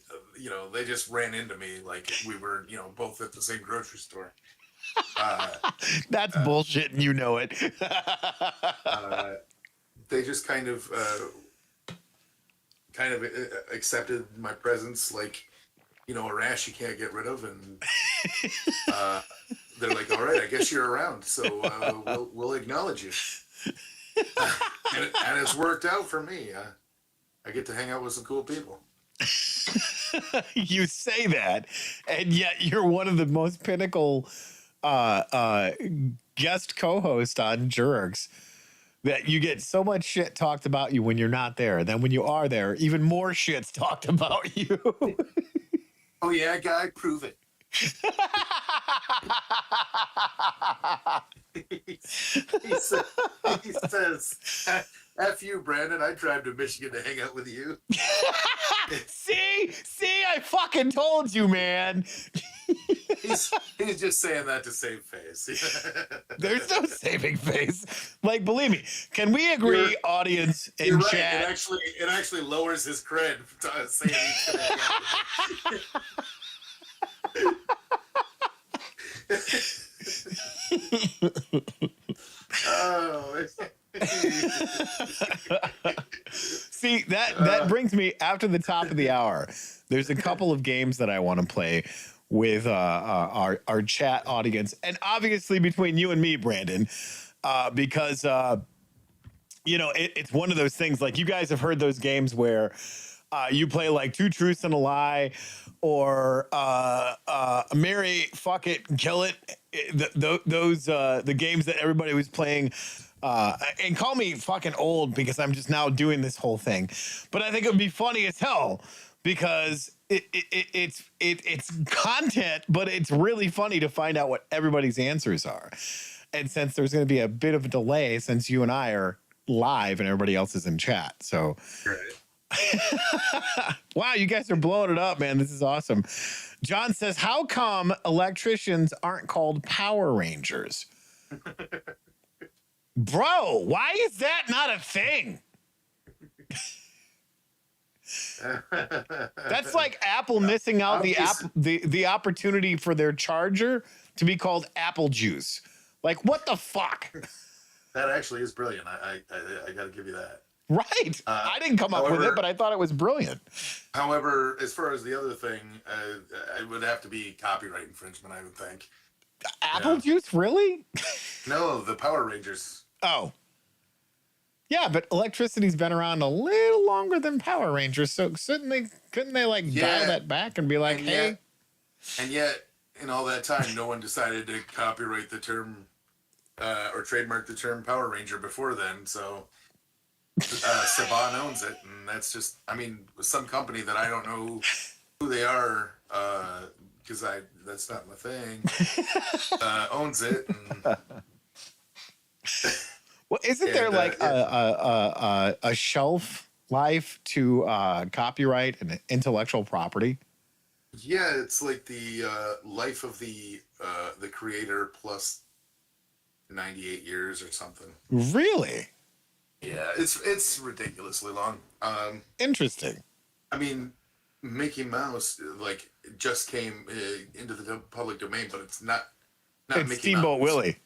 they just ran into me like we were, both at the same grocery store. That's bullshit, and you know it. They just kind of accepted my presence like, a rash you can't get rid of, and they're like, all right, I guess you're around, so we'll acknowledge you. And it's worked out for me. I get to hang out with some cool people. You say that, and yet you're one of the most pinnacle guest co-host on Jerks, that you get so much shit talked about you when you're not there. Then when you are there, even more shit's talked about you. Oh yeah, guy, prove it. he says, F you, Brandon. I drive to Michigan to hang out with you. See, I fucking told you, man. He's just saying that to save face. There's no saving face. Like, believe me, can we agree, audience in right. chat? It actually lowers his cred saying he's gonna hang out. Oh. See, that brings me after the top of the hour. There's a couple of games that I want to play with our chat audience, and obviously between you and me, Brandon, because it's one of those things. Like, you guys have heard those games where you play like Two Truths and a Lie, or Marry, Fuck It, Kill It. Those the games that everybody was playing. And call me fucking old because I'm just now doing this whole thing, but I think it would be funny as hell because it's content, but it's really funny to find out what everybody's answers are. And since there's going to be a bit of a delay, since you and I are live and everybody else is in chat, so wow, you guys are blowing it up, man. This is awesome. John says, how come electricians aren't called Power Rangers? Bro, why is that not a thing? That's like Apple missing out the opportunity for their charger to be called Apple Juice. Like, what the fuck? That actually is brilliant. I got to give you that. Right. I didn't come up with it, but I thought it was brilliant. However, as far as the other thing, it would have to be copyright infringement, I would think. Apple Juice, really? No, the Power Rangers. Oh. Yeah, but electricity's been around a little longer than Power Rangers, so couldn't they dial that back and be like, hey? And yet, in all that time, no one decided to copyright the term or trademark the term Power Ranger before then, so Saban owns it, and that's just, some company that I don't know who they are, because that's not my thing, owns it. And well, isn't there like a shelf life to copyright and intellectual property? Yeah, it's like the life of the creator plus 98 years or something. Really? Yeah, it's ridiculously long. Interesting. Mickey Mouse just came into the public domain, but it's not it's Mickey Steamboat Mouse. Willie.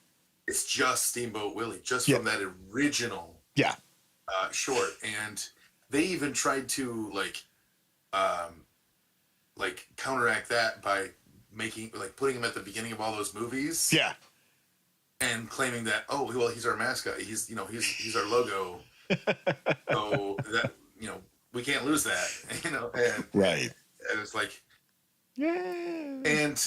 It's just Steamboat Willie, just from that original short. And they even tried to counteract that by putting him at the beginning of all those movies. Yeah. And claiming that, oh, well, he's our mascot. He's our logo. So that, we can't lose that, and, right. And it's like, yeah. And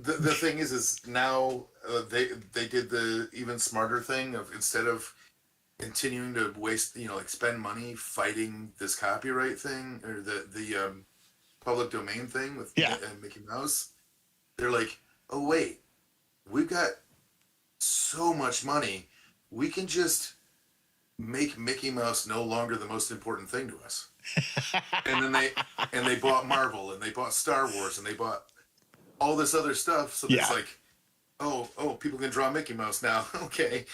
the thing is now they did the even smarter thing of, instead of continuing to waste, spend money fighting this copyright thing or the public domain thing with Mickey Mouse, they're like, oh wait, we've got so much money, we can just make Mickey Mouse no longer the most important thing to us. And then they bought Marvel, and they bought Star Wars, and they bought all this other stuff. So it's like, Oh, people can draw Mickey Mouse now. Okay.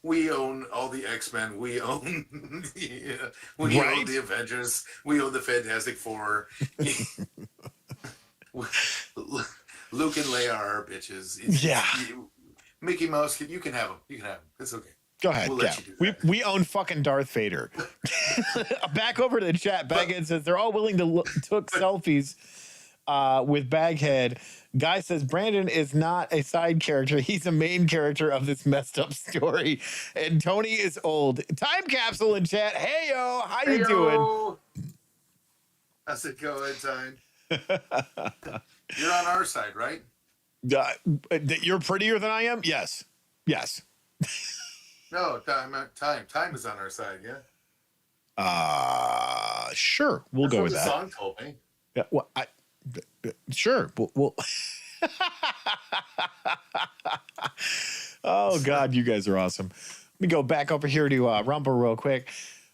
We own all the X-Men. We own we own Right? the Avengers. We own the Fantastic Four. Luke and Leia are our bitches. Yeah. Mickey Mouse, you can have them. You can have them. It's okay. Go ahead. We'll Yeah. let you do We that. we own fucking Darth Vader. Back over to the chat. Baghead says they're all willing to took selfies with Baghead. Guy says Brandon is not a side character. He's a main character of this messed up story. And Tony is old. Time capsule in chat. Hey yo, how you doing? How's it going, Time? You're on our side, right? You're prettier than I am? Yes. Yes. No, Time is on our side, yeah. Sure. We'll That's go what with the that. song told me. Yeah, well, sure. We'll Oh God, you guys are awesome. Let me go back over here to Rumble real quick.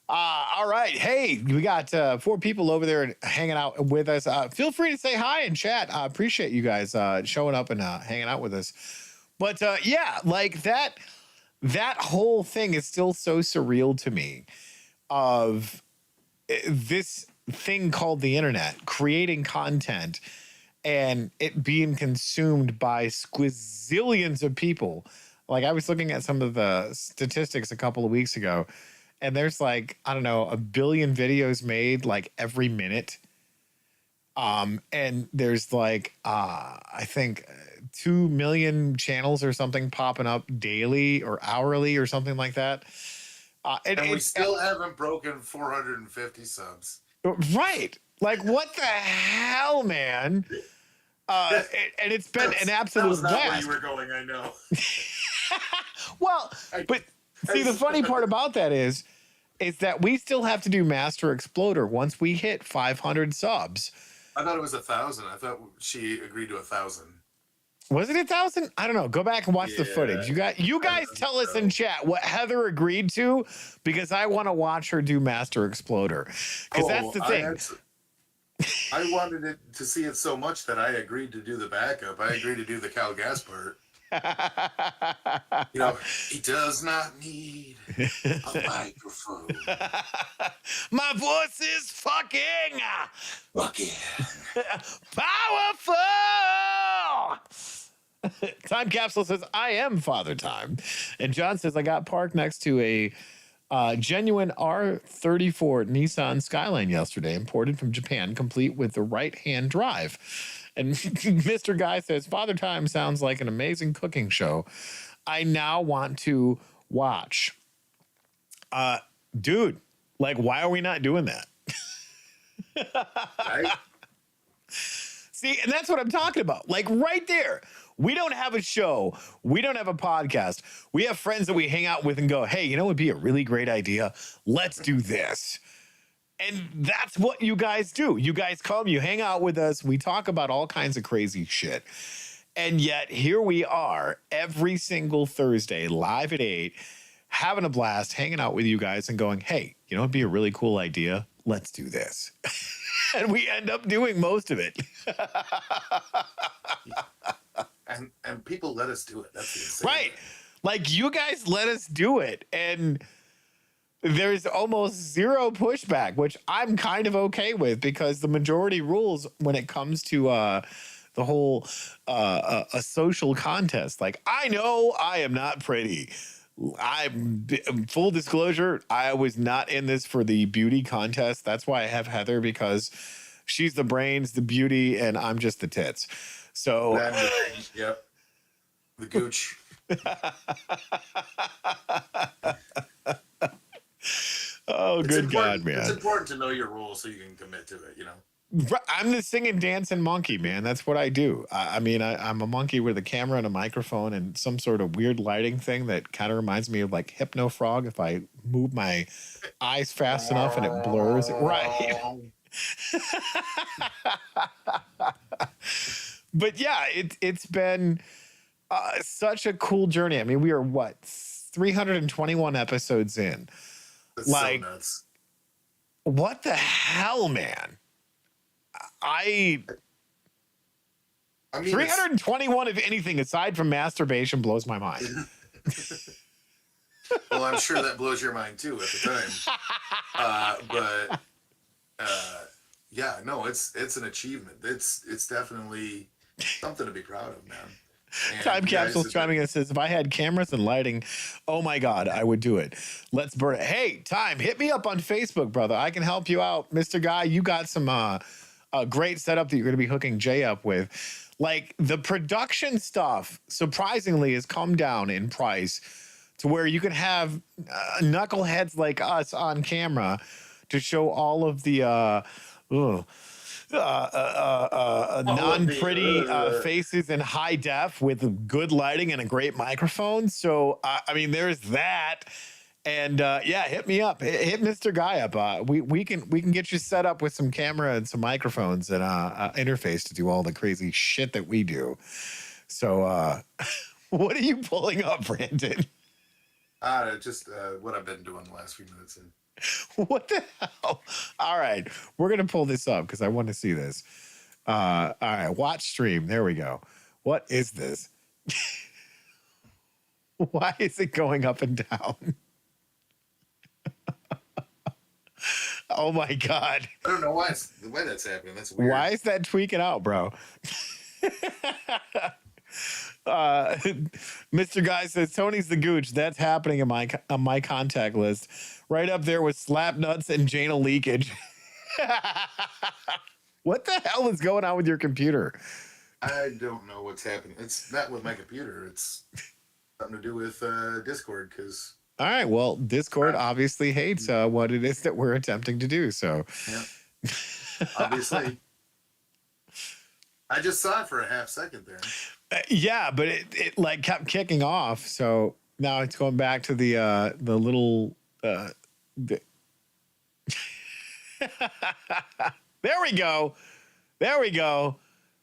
All right. Hey, we got 4 people over there hanging out with us. Feel free to say hi in chat. I appreciate you guys showing up and hanging out with us. But yeah, like that whole thing is still so surreal to me of this thing called the internet, creating content and it being consumed by squizillions of people. Like I was looking at some of the statistics a couple of weeks ago, and there's like, I don't know, 1 billion videos made like every minute. And there's like, I think 2 million channels or something popping up daily or hourly or something like that. And we still haven't broken 450 subs. Right. Like, what the hell, man? And it's been an absolute blast. Where blast. you were going, I know. Well, but see, the funny part about that is that we still have to do Master Exploder once we hit 500 subs. I thought it was 1,000. I thought she agreed to 1,000. Was it 1,000? I don't know. Go back and watch the footage. You guys tell us in chat what Heather agreed to, because I want to watch her do Master Exploder. Because that's the thing. I wanted it to see it so much that I agreed to do the backup. I agreed to do the Cal Gas part. You know, he does not need a microphone. My voice is fucking powerful. Time Capsule says, I am Father Time. And John says, I got parked next to a genuine R34 Nissan Skyline yesterday, imported from Japan, complete with the right-hand drive. And Mr. Guy says, Father Time sounds like an amazing cooking show I now want to watch. Dude, like, why are we not doing that? Right? See, and that's what I'm talking about. Like, right there. We don't have a show. We don't have a podcast. We have friends that we hang out with and go, hey, you know what would be a really great idea? Let's do this. And that's what you guys do. You guys come, you hang out with us. We talk about all kinds of crazy shit. And yet here we are every single Thursday, live at 8, having a blast, hanging out with you guys and going, hey, you know, it'd be a really cool idea. Let's do this. And we end up doing most of it. And people let us do it. That's the insane Right. thing. Like, you guys let us do it. And there's almost zero pushback, which I'm kind of okay with, because the majority rules when it comes to the whole a social contest. Like, I know I am not pretty. I'm full disclosure, I was not in this for the beauty contest. That's why I have Heather, because she's the brains, the beauty, and I'm just the tits. So yep. The gooch. Oh, good God, man. It's important to know your rules so you can commit to it, you know? I'm the singing, dancing monkey, man. That's what I do. I mean, I'm a monkey with a camera and a microphone and some sort of weird lighting thing that kind of reminds me of like Hypno Frog. If I move my eyes fast enough and it blurs. Right. But yeah, it's been such a cool journey. I mean, we are what, 321 episodes in. That's like, so nuts. What the hell, man? I mean, 321, if anything, aside from masturbation, blows my mind. well, I'm sure that blows your mind too at the time. But yeah, no, it's an achievement. It's definitely something to be proud of, man. And Time Capsule's chiming in and says, if I had cameras and lighting, oh my God, I would do it. Let's burn it. Hey, Time, hit me up on Facebook, brother. I can help you out. Mr. Guy, you got some a great setup that you're going to be hooking Jay up with. Like, the production stuff, surprisingly, has come down in price to where you can have knuckleheads like us on camera to show all of the non-pretty faces in high def with good lighting and a great microphone. So I mean, there's that. And yeah, hit me up. Hit Mr. Guy up. We can get you set up with some camera and some microphones and interface to do all the crazy shit that we do. So what are you pulling up, Brandon? Just what I've been doing the last few minutes. What the hell? All right, we're gonna pull this up because I want to see this. All right, watch stream. There we go. What is this? Why is it going up and down? Oh my God. I don't know why that's happening. That's weird. Why is that tweaking out, bro? Mr. Guy says Tony's the gooch. That's happening on my contact list. Right up there with slap nuts and Jana leakage. What the hell is going on with your computer? I don't know what's happening. It's not with my computer. It's something to do with Discord. Because all right, well, Discord obviously hates what it is that we're attempting to do. So yeah, obviously. I just saw it for a half second there. Yeah, but it like kept kicking off. So now it's going back to the little. There we go. There we go.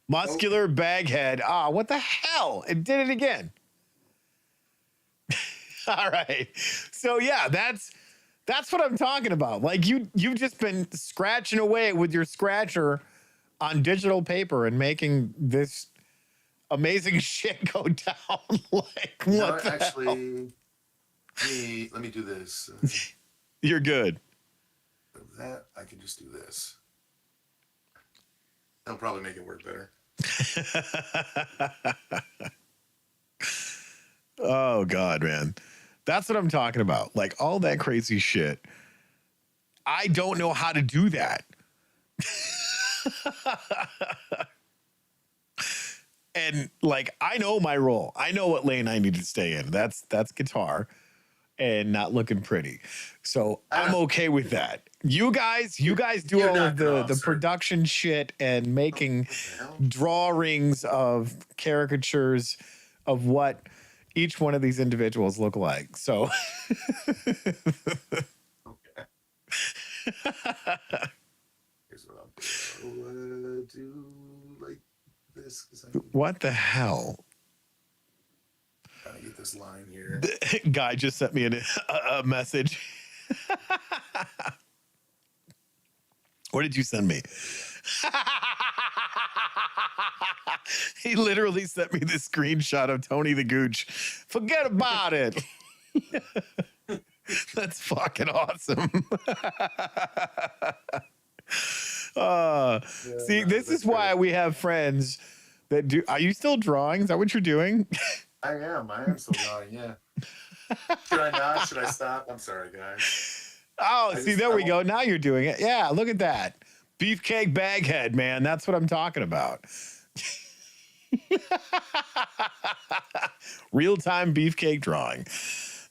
Muscular baghead. Ah, what the hell? It did it again. All right. So yeah, that's what I'm talking about. Like you've just been scratching away with your scratcher on digital paper and making this amazing shit go down. Like what the actually hell? Let me do this. You're good. That I can just do this. That'll probably make it work better. Oh God, man. That's what I'm talking about. Like all that crazy shit. I don't know how to do that. And like I know my role. I know what lane I need to stay in. That's guitar and not looking pretty. So I'm okay with that. You guys do all of the production shit and making drawings of caricatures of what each one of these individuals look like. So okay. Here's what I'll do like this. What the hell? Trying to get this line here. The guy just sent me a message. What did you send me? He literally sent me the screenshot of Tony the Gooch. Forget about it. That's fucking awesome. See, this is why we have friends that do. Are you still drawing? Is that what you're doing? I am still drawing, yeah. Should I not? Should I stop? I'm sorry, guys. Oh, see, there we go. Now you're doing it. Yeah, look at that. Beefcake baghead, man. That's what I'm talking about. Real-time beefcake drawing.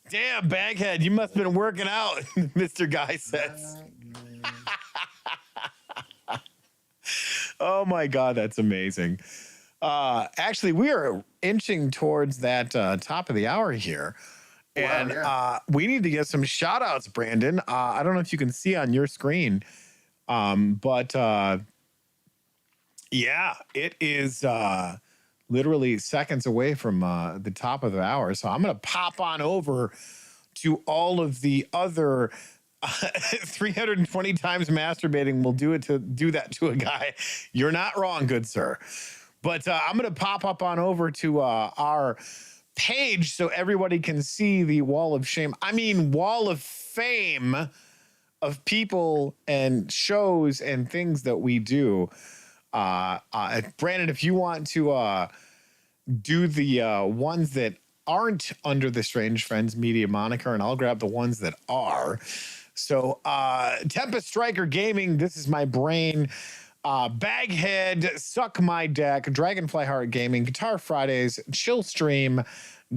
Damn, baghead, you must have been working out, Mr. Guy says. Oh, my God, that's amazing. Actually, we are inching towards that top of the hour here. And we need to get some shout outs, Brandon. I don't know if you can see on your screen, but yeah, it is literally seconds away from the top of the hour. So I'm going to pop on over to all of the other 320 times masturbating will do that to a guy. You're not wrong, good sir. But I'm going to pop up on over to our page so everybody can see the wall of shame. I mean, wall of fame of people and shows and things that we do. Brandon, if you want to do the ones that aren't under the Strange Friends Media moniker, and I'll grab the ones that are. So, Tempest Striker Gaming, This Is My Brain, Baghead, Suck My Deck, Dragonfly Heart Gaming, Guitar Fridays, Chill Stream,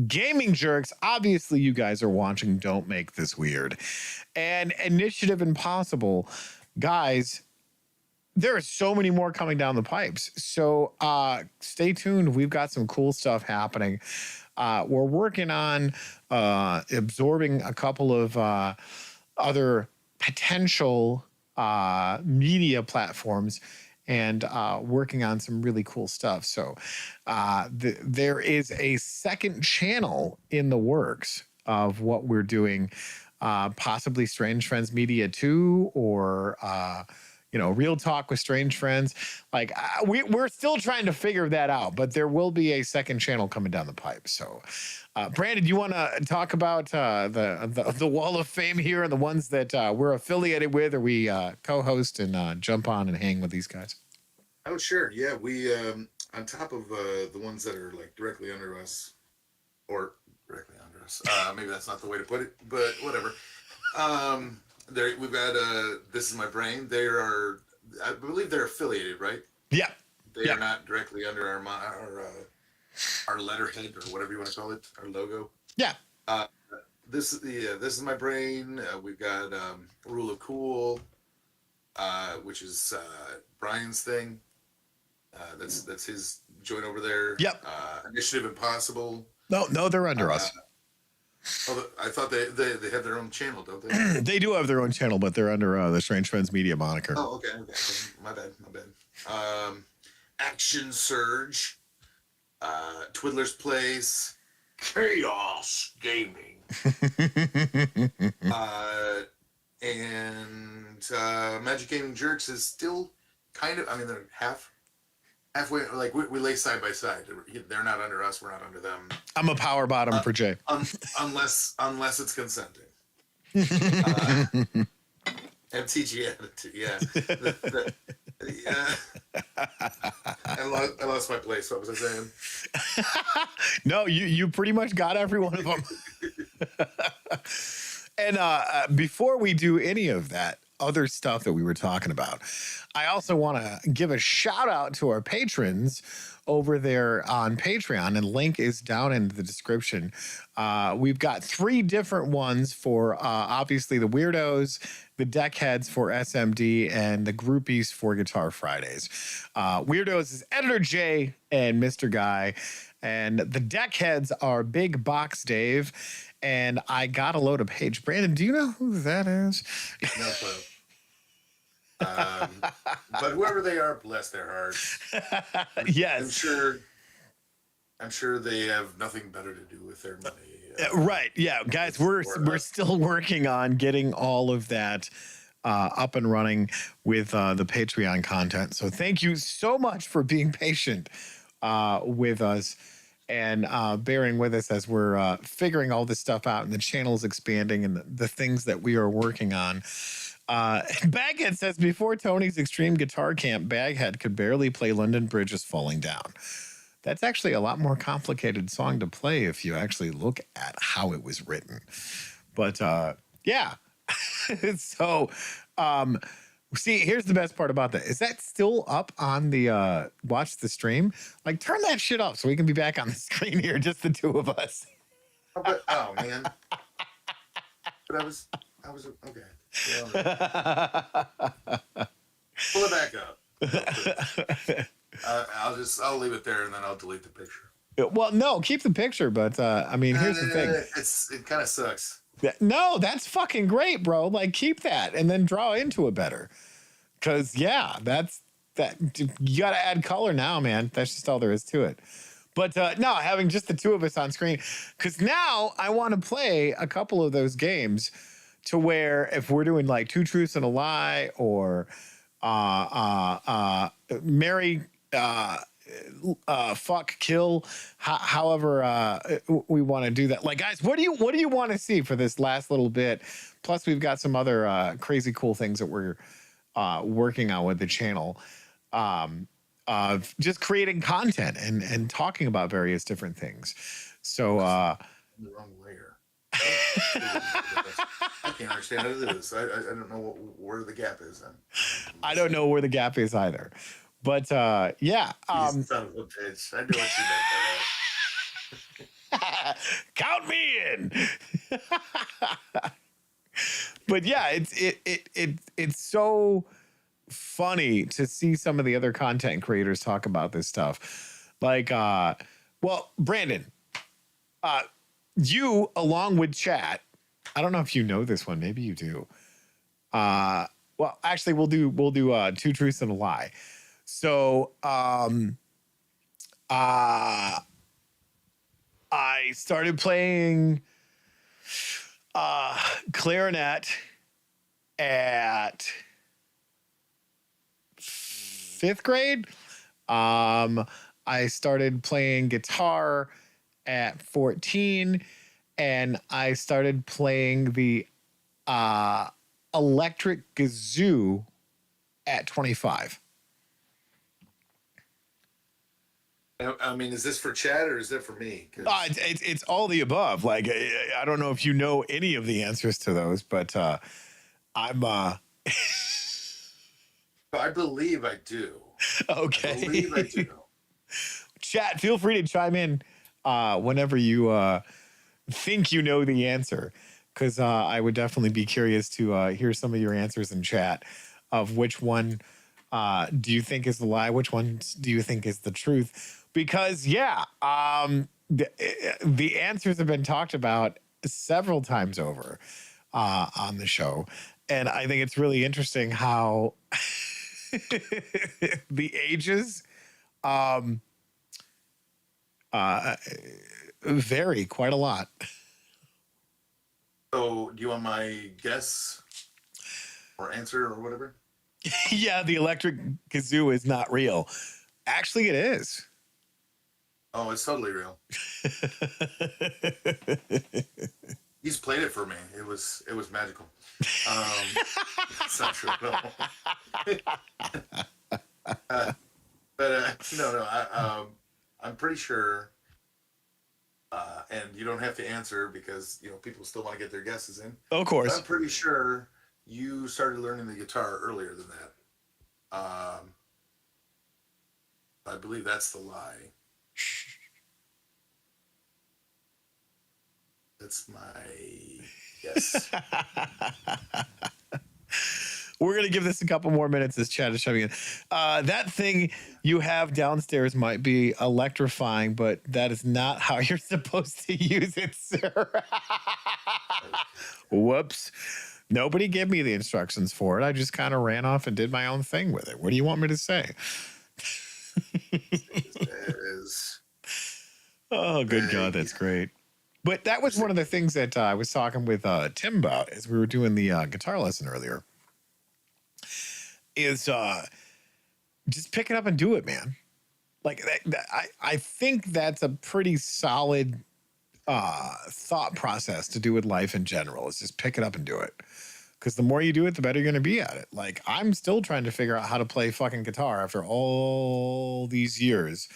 Gaming Jerks. Obviously, you guys are watching Don't Make This Weird. And Initiative Impossible. Guys, there are so many more coming down the pipes. So stay tuned. We've got some cool stuff happening. We're working on absorbing a couple of other potential media platforms and working on some really cool stuff. So there is a second channel in the works of what we're doing, possibly Strange Friends Media 2 or Real Talk with Strange Friends. Like we're still trying to figure that out, but there will be a second channel coming down the pipe. So, Brandon, you want to talk about the Wall of Fame here and the ones that we're affiliated with, or we co-host and jump on and hang with these guys? Oh, sure. Yeah, we on top of the ones that are like directly under us, or directly under us. Maybe that's not the way to put it, but whatever. We've got This Is My Brain. They are, I believe, they're affiliated, right? Yeah. They are not directly under our letterhead or whatever you want to call it, our logo. Yeah. This is My Brain. We've got Rule of Cool, which is Brian's thing. That's his joint over there. Yep. Initiative Impossible. No, they're under us. I thought they have their own channel, don't they? They do have their own channel, but they're under the Strange Friends Media moniker. Oh, okay. My bad. Action Surge, Twiddler's Place, Chaos Gaming, and Magic Gaming Jerks is still kind of. I mean, they're halfway. Like we lay side by side. They're not under us. We're not under them. I'm a power bottom for Jay. Unless it's consenting. MTG attitude, yeah. I lost my place. What was I saying? No, you pretty much got every one of them. And before we do any of that other stuff that we were talking about, I also want to give a shout out to our patrons over there on Patreon, and link is down in the description. We've got 3 different ones for obviously the weirdos, the deckheads for SMD, and the groupies for Guitar Fridays. Weirdos is Editor J and Mr. Guy, and the deckheads are Big Box Dave, and I got a load of page. Brandon, do you know who that is? No clue. But whoever they are, bless their hearts. Yes. I'm sure they have nothing better to do with their money. Right. Yeah, guys, we're still working on getting all of that up and running with the Patreon content. So thank you so much for being patient with us and bearing with us as we're figuring all this stuff out and the channel's expanding and the things that we are working on. Baghead says, before Tony's Extreme Guitar Camp, Baghead could barely play London Bridge is Falling Down. That's actually a lot more complicated song to play if you actually look at how it was written. But yeah. So see, here's the best part about that. Is that still up on the watch the stream? Like, turn that shit up so we can be back on the screen here, just the 2 of us. Oh man. But I was okay. Yeah, pull it back up. I'll leave it there and then I'll delete the picture. Well, no, keep the picture, but I mean, here's the thing. It kind of sucks. No, that's fucking great, bro. Like, keep that and then draw into it better. Cause yeah, you got to add color now, man. That's just all there is to it. But no, having just the 2 of us on screen, because now I want to play a couple of those games to where if we're doing like 2 Truths and a Lie or Mary fuck, kill, however we want to do that. Like, guys, what do you want to see for this last little bit? Plus, we've got some other crazy cool things that we're working on with the channel, of just creating content and talking about various different things. So The wrong layer. I can't understand how to do this. I don't know where the gap is. I don't know where the gap is either. But yeah. You son of a bitch. I knew what you meant by that. Count me in. But yeah, it's so funny to see some of the other content creators talk about this stuff. Like well, Brandon, you along with chat, I don't know if you know this one, maybe you do. Well, actually we'll do two truths and a lie. So I started playing clarinet at 5th grade. I started playing guitar at 14, and I started playing the electric kazoo at 25. I mean, is this for chat or is that for me? It's all the above. Like, I don't know if you know any of the answers to those, but I'm I believe I do. Okay. I believe I do. Chat, feel free to chime in whenever you think you know the answer, because I would definitely be curious to hear some of your answers in chat of which one do you think is the lie, which one do you think is the truth? Because yeah, the answers have been talked about several times over on the show, and I think it's really interesting how the ages vary quite a lot. So, do you want my guess or answer or whatever? Yeah, the electric kazoo is not real. Actually, it is. Oh, it's totally real. He's played it for me. It was magical. It's not true at all. No. I'm pretty sure. And you don't have to answer because people still want to get their guesses in. Of course. But I'm pretty sure you started learning the guitar earlier than that. I believe that's the lie. That's my guess. We're going to give this a couple more minutes as chat is shoving in. That thing you have downstairs might be electrifying, but that is not how you're supposed to use it, sir. Whoops. Nobody gave me the instructions for it. I just kind of ran off and did my own thing with it. What do you want me to say? Oh, good God, that's great. But that was one of the things that I was talking with Tim about as we were doing the guitar lesson earlier. Is just pick it up and do it, man. Like I think that's a pretty solid thought process to do with life in general. Is just pick it up and do it. Because the more you do it, the better you're going to be at it. Like, I'm still trying to figure out how to play fucking guitar after all these years.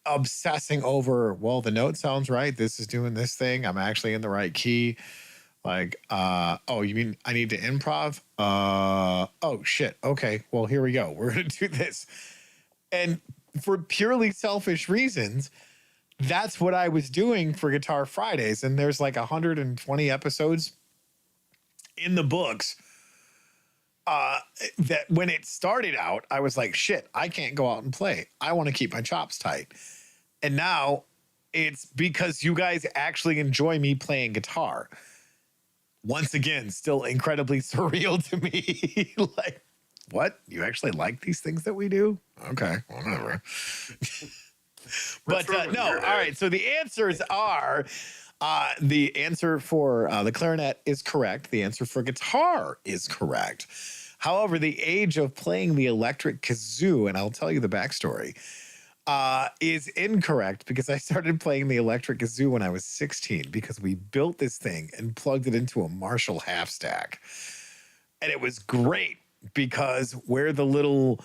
Obsessing over, well, the note sounds right. This is doing this thing. I'm actually in the right key. Like, oh, you mean I need to improv? Oh, shit. Okay, well, here we go. We're going to do this. And for purely selfish reasons, that's what I was doing for Guitar Fridays. And there's like 120 episodes in the books that when it started out, I was like, shit, I can't go out and play. I want to keep my chops tight. And now it's because you guys actually enjoy me playing guitar. Once again, still incredibly surreal to me. Like, what? You actually like these things that we do? Okay, whatever. But no, all right. So the answers are, the answer for the clarinet is correct. The answer for guitar is correct. However, the age of playing the electric kazoo, and I'll tell you the backstory, is incorrect because I started playing the electric kazoo when I was 16 because we built this thing and plugged it into a Marshall half stack. And it was great because where the little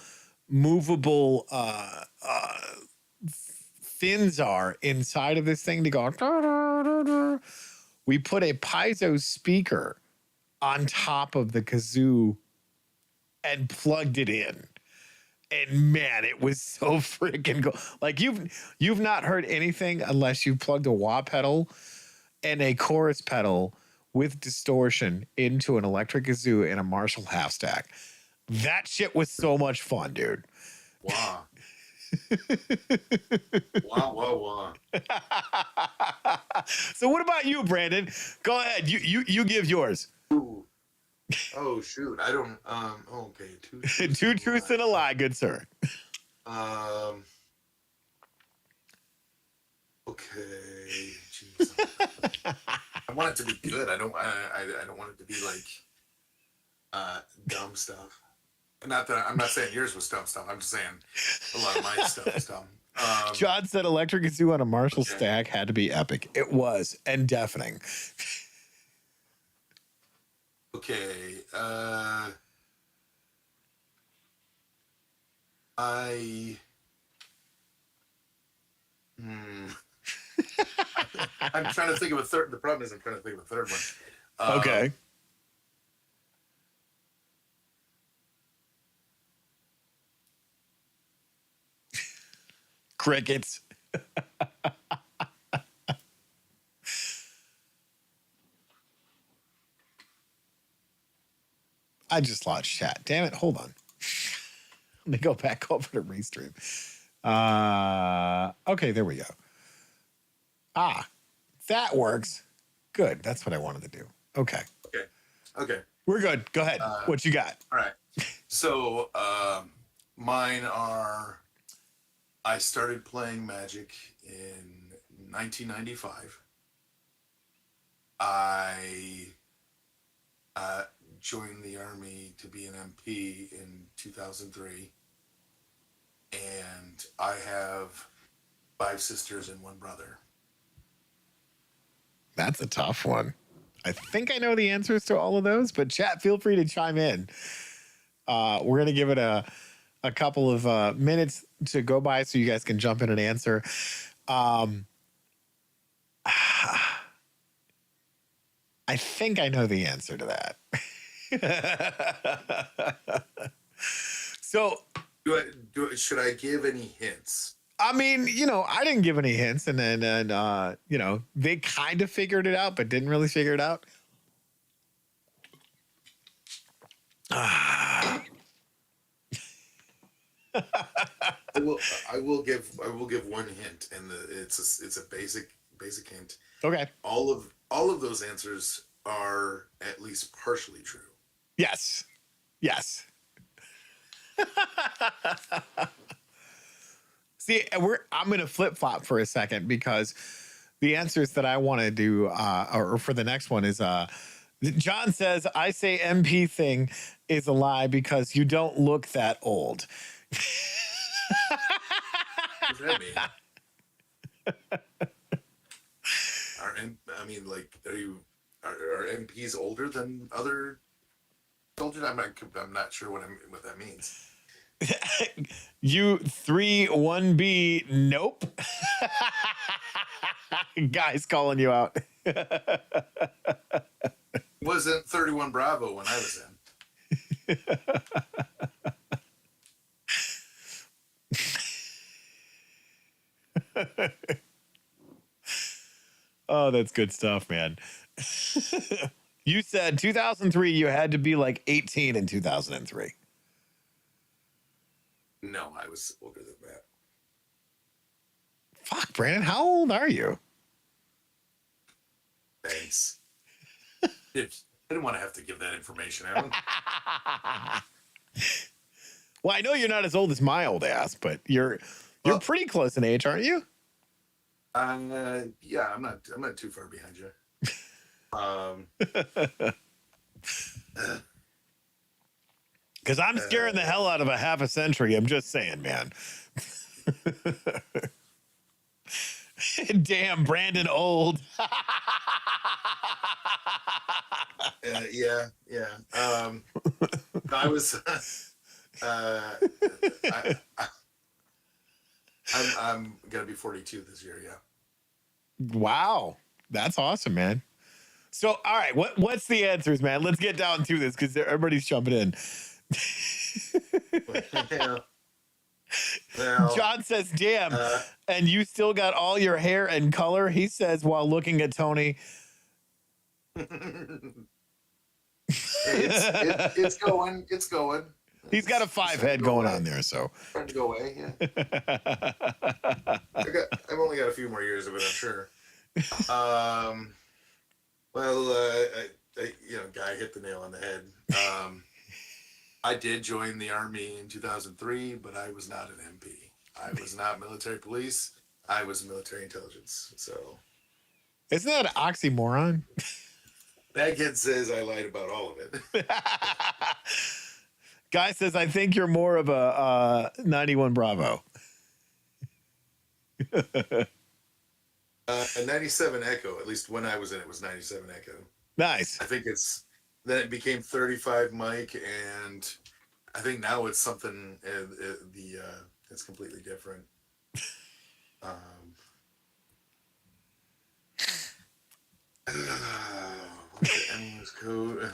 movable fins are inside of this thing to go, we put a piezo speaker on top of the kazoo and plugged it in. And man, it was so freaking cool. Like you've not heard anything unless you plugged a wah pedal and a chorus pedal with distortion into an electric kazoo in a Marshall half stack. That shit was so much fun, dude. Wow. Wow. So what about you, Brandon? Go ahead. You give yours. Ooh. Oh shoot. I don't okay. Two truths and a lie, good sir. Okay. Jeez. I want it to be good. I don't want it to be like dumb stuff. Not that I'm not saying yours was dumb stuff. I'm just saying a lot of my stuff is dumb. John said electric kazoo on a Marshall stack had to be epic. It was, and deafening. Okay. I'm trying to think of a third. The problem is I'm trying to think of a third one. Okay. Crickets. I just lost chat. Damn it. Hold on. Let me go back over to Restream. Okay, there we go. That works. Good. That's what I wanted to do. Okay. Okay. We're good. Go ahead. What you got? All right. So mine are, I started playing Magic in 1995. I joined the Army to be an MP in 2003. And I have 5 sisters and 1 brother. That's a tough one. I think I know the answers to all of those, but chat, feel free to chime in. We're going to give it a couple of minutes to go by so you guys can jump in and answer. I think I know the answer to that. So, should I give any hints? I mean, I didn't give any hints, and then they kind of figured it out, but didn't really figure it out. I will give one hint, and it's a basic hint. Okay. All of those answers are at least partially true. Yes. See, I'm going to flip flop for a second because the answers that I want to do, or for the next one, is John says, I say MP thing is a lie because you don't look that old. What does that mean? Are MPs older than other soldiers? I'm not sure what that means. You 3-1B, nope. Guys calling you out. Wasn't 31 Bravo when I was in. Oh, that's good stuff, man. You said 2003, you had to be like 18 in 2003. No, I was older than that. Fuck, Brandon, how old are you? Thanks. I didn't want to have to give that information out. Well, I know you're not as old as my old ass, but you're pretty close in age, aren't you? Yeah, I'm not too far behind you. Because I'm scaring the hell out of a half a century. I'm just saying, man. Damn, Brandon old. Yeah. I was. I, I'm gonna be 42 this year. Yeah. Wow. That's awesome, man. So, all right, what's the answers, man? Let's get down to this because everybody's jumping in. Yeah. Well, John says, damn, and you still got all your hair and color, he says while looking at Tony. it's going. It's going. He's got a 5 head going on there, so. Trying to go away, yeah. I've only got a few more years of it, I'm sure. Guy hit the nail on the head. I did join the Army in 2003, but I was not an MP. I was not military police. I was military intelligence. So, isn't that an oxymoron? That kid says I lied about all of it. Guy says, I think you're more of a 91 Bravo. A 97 Echo, at least when I was in it, was 97 Echo. Nice. I think then it became 35 Mike, and I think now it's something, it's completely different. Code.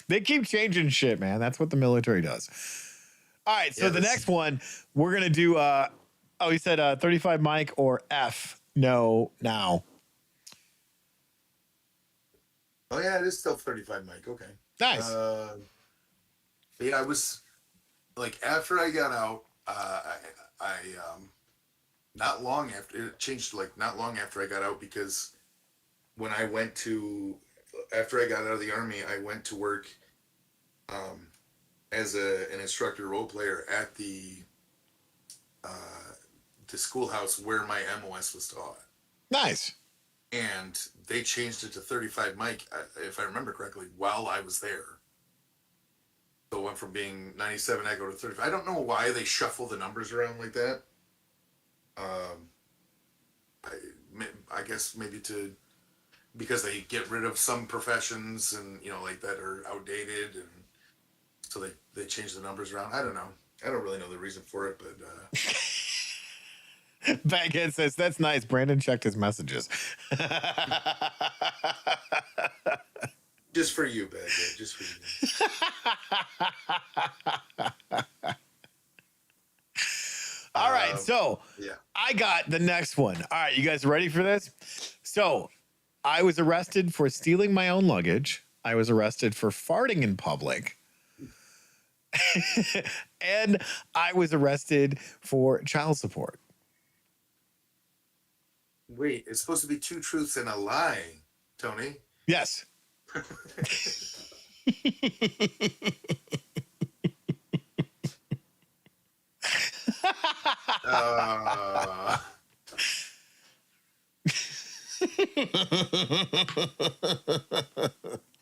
They keep changing shit, man. That's what the military does. All right, so the next one, we're going to do, he said 35 Mike or F, no, now. Oh, yeah, it is still 35 Mike. Okay. Nice. Yeah, I was, like, after I got out, not long after, it changed, like, not long after I got out, because when I went to, after I got out of the Army, I went to work as an instructor role player at the schoolhouse where my MOS was taught. Nice. And they changed it to 35 Mike, if I remember correctly, while I was there. So it went from being 97 Echo to 35. I don't know why they shuffle the numbers around like that. I guess maybe because they get rid of some professions and, like that are outdated, and so they change the numbers around. I don't know. I don't really know the reason for it, but Baghead says, that's nice. Brandon checked his messages. Just for you, Baghead. Just for you. All right, so yeah. I got the next one. All right, you guys ready for this? So I was arrested for stealing my own luggage. I was arrested for farting in public. And I was arrested for child support. Wait, it's supposed to be 2 truths and a lie, Tony. Yes.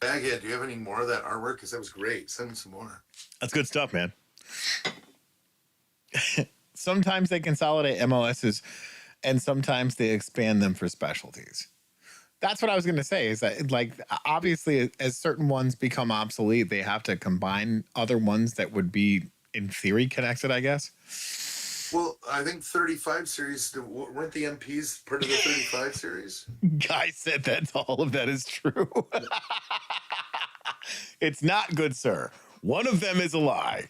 Baghead, do you have any more of that artwork? Because that was great. Send me some more. That's good stuff, man. Sometimes they consolidate MOSs, and sometimes they expand them for specialties. That's what I was going to say, is that, like, obviously, as certain ones become obsolete, they have to combine other ones that would be, in theory, connected, I guess. Well, I think 35 series, weren't the MPs part of the 35 series? Guy said that all of that is true. It's not, good sir. One of them is a lie.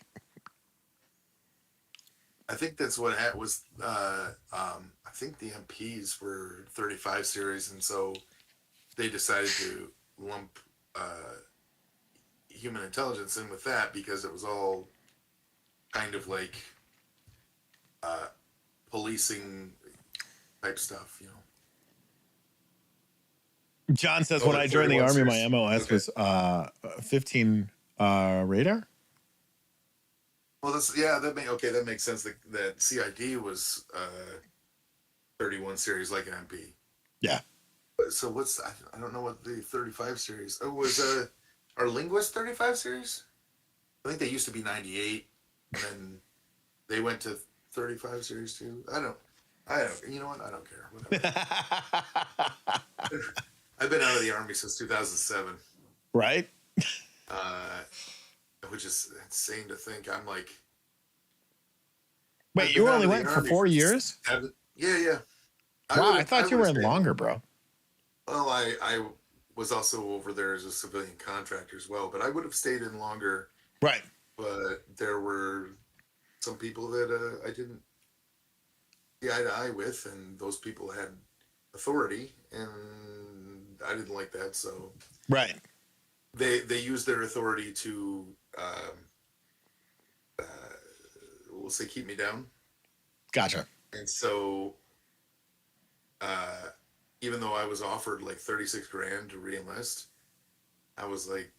I think that's what was. I think the MPs were 35 series, and so they decided to lump human intelligence in with that, because it was all kind of like policing type stuff, John says, when I joined the Army, my MOS was 15 radar. Well, that makes sense. That CID was 31 series, like an MP. Yeah. So I don't know what the 35 series. Oh, was Are linguists 35 series? I think they used to be 98, and then they went to 35 series too. I don't. You know what? I don't care. Whatever. I've been out of the army since 2007. Right? Uh, which is insane to think. I'm like, Wait, I've you been out only of the went for army 4 years? Yeah, yeah. Wow, I thought you were in stayed longer, bro. Well, I was also over there as a civilian contractor as well, but I would have stayed in longer. Right. But there were some people that I didn't see eye to eye with, and those people had authority, and I didn't like that. So Right. they used their authority to, uh, we'll say, keep me down. Gotcha. And so, uh, even though I was offered like 36 grand to reenlist, I was like,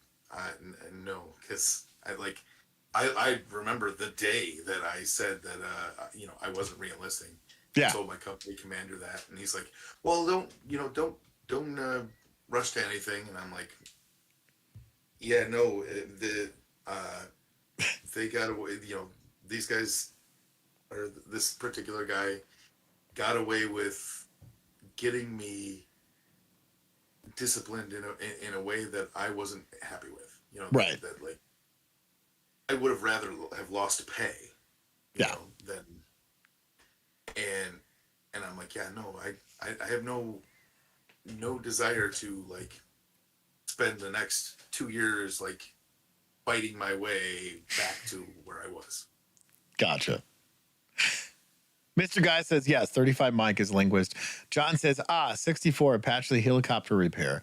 no, because I remember the day that I said that, I wasn't reenlisting. I Yeah. told my company commander that, and he's like, well, don't rush to anything. And I'm like, yeah, no, uh, they got away, these guys, or this particular guy got away with getting me disciplined in a way that I wasn't happy with. Right. That like I would have rather have lost pay, Yeah. than and I'm like, yeah, no, I have no desire to like spend the next 2 years like fighting my way back to where I was. Gotcha. Mr. Guy says, yes, 35 Mike is linguist. John says, 64 Apache helicopter repair.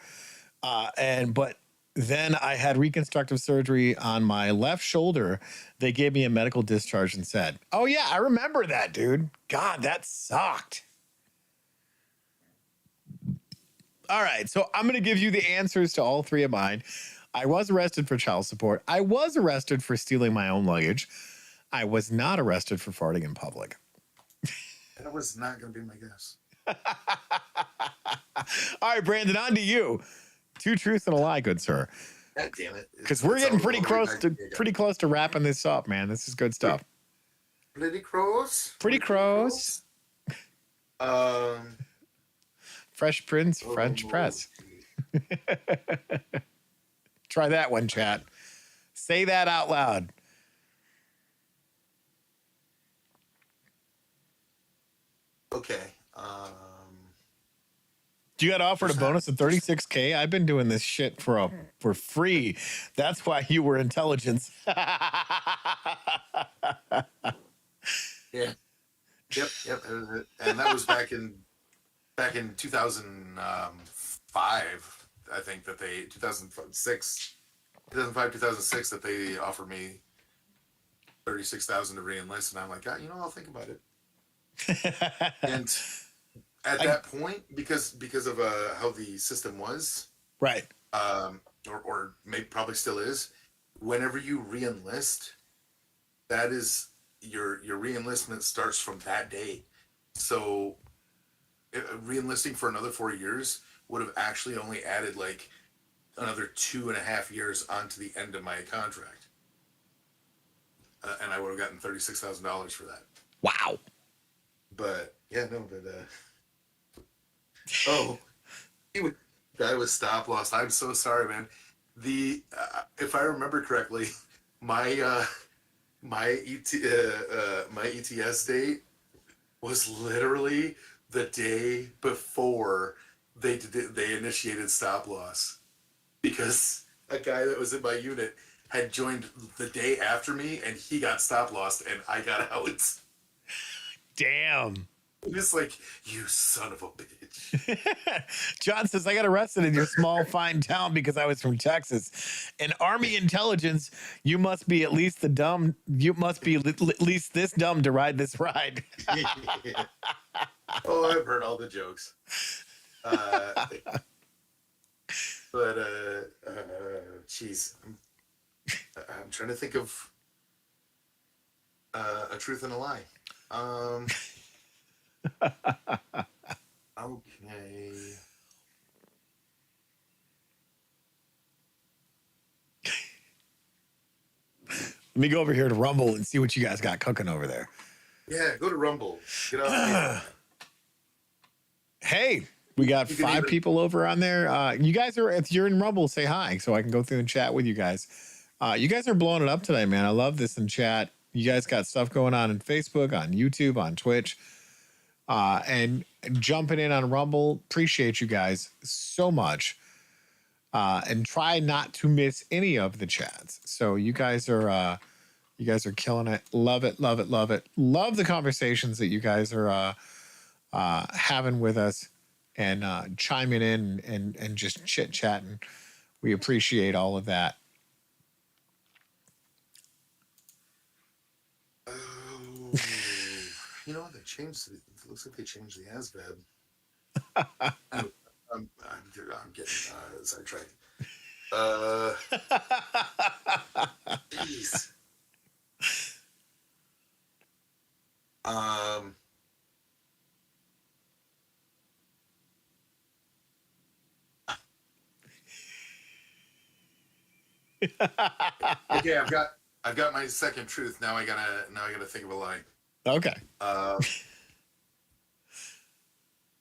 But then I had reconstructive surgery on my left shoulder. They gave me a medical discharge and said, oh, yeah, I remember that, dude. God, that sucked. All right. So I'm going to give you the answers to all three of mine. I was arrested for child support. I was arrested for stealing my own luggage. I was not arrested for farting in public. That was not going to be my guess. All right, Brandon, on to you. 2 truths and a lie, good sir. God damn it! Because we're getting pretty close to wrapping this up, man. This is good stuff. Pretty close. Pretty close. Fresh Prince, French press. Try that one, chat. Say that out loud. Okay. You got offered a bonus of 36K. I've been doing this shit for free. That's why you were intelligence. Yeah. Yep. And that was back in 2005. I think that 2005, 2006, that they offered me 36,000 to reenlist, and I'm like, I'll think about it. And at that point, because of how the system was, right, or maybe probably still is, whenever you reenlist, that is your reenlistment starts from that day. So reenlisting for another 4 years would have actually only added like another 2.5 years onto the end of my contract, and I would have gotten $36,000 for that. Wow. But yeah, no, but oh, that was stop loss. I'm so sorry, man. The if I remember correctly, my ETS date was literally the day before they initiated stop loss, because a guy that was in my unit had joined the day after me, and he got stop lost, and I got out. Damn. He was like, you son of a bitch. John says, I got arrested in your small, fine town because I was from Texas. In Army intelligence, you must be at least this dumb to ride this ride. Oh, I've heard all the jokes. Geez, I'm trying to think of a truth and a lie. Okay. Let me go over here to Rumble and see what you guys got cooking over there. Yeah, go to Rumble. Get off. Hey, we got 5 people over on there. You guys are, if you're in Rumble, say hi so I can go through and chat with you guys. You guys are blowing it up today, man. I love this in chat. You guys got stuff going on Facebook, on YouTube, on Twitch, and jumping in on Rumble. Appreciate you guys so much. And try not to miss any of the chats. So you guys are killing it. Love it, love it, love it. Love the conversations that you guys are having with us and chiming in and just chit chatting. We appreciate all of that. You know, they changed it. It looks like they changed the ASVAB. I'm getting sidetracked. Jeez. Okay, I've got my second truth. Now I gotta think of a lie. Okay.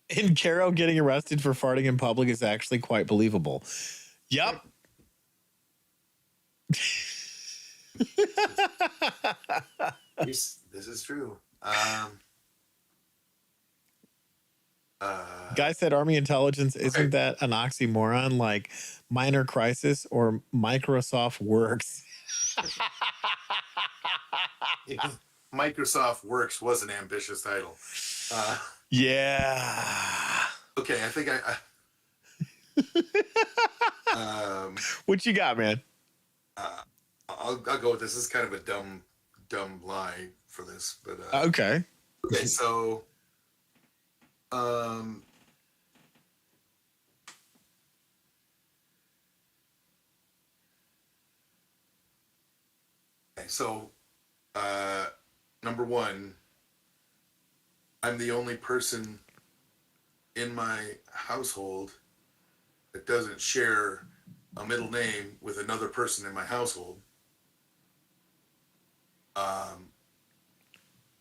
And Caro getting arrested for farting in public is actually quite believable. Yep. This is true. Guy said Army intelligence, isn't that an oxymoron like minor crisis or Microsoft Works? Microsoft Works was an ambitious title. Yeah. Okay, I think what you got, man? I'll go with this. This is kind of a dumb lie for this, but okay. Okay, so number one, I'm the only person in my household that doesn't share a middle name with another person in my household.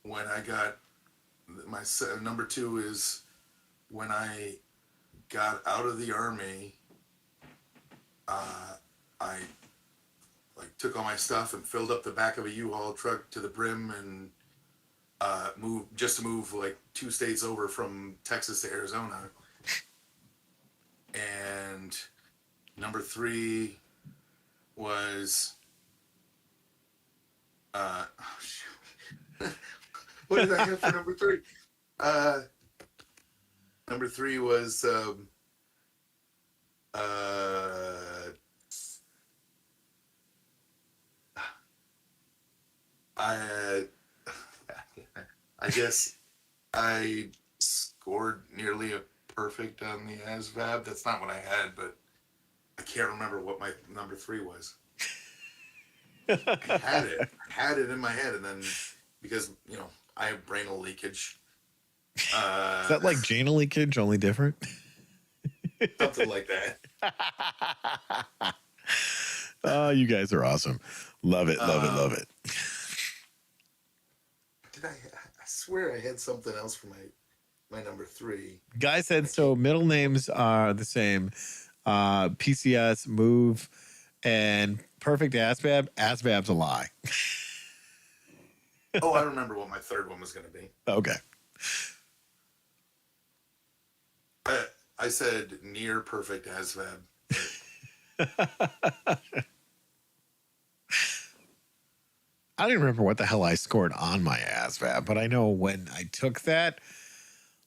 When I got my number two is when I got out of the Army, I took all my stuff and filled up the back of a U-Haul truck to the brim and moved like 2 states over from Texas to Arizona. And number three was what did I have for number three? Number three was I guess I scored nearly a perfect on the ASVAB. That's not what I had, but I can't remember what my number three was. I had it in my head, and then because I have brainal leakage. Is that like janal leakage, only different? Something like that. Oh, you guys are awesome. Love it, love it, love it. I swear I had something else for my number three. Guy said so. Middle names are the same. PCS, move, and perfect ASVAB. ASVAB's a lie. Oh, I remember what my third one was going to be. Okay. I said near perfect ASVAB. I don't even remember what the hell I scored on my ASVAB, but I know when I took that,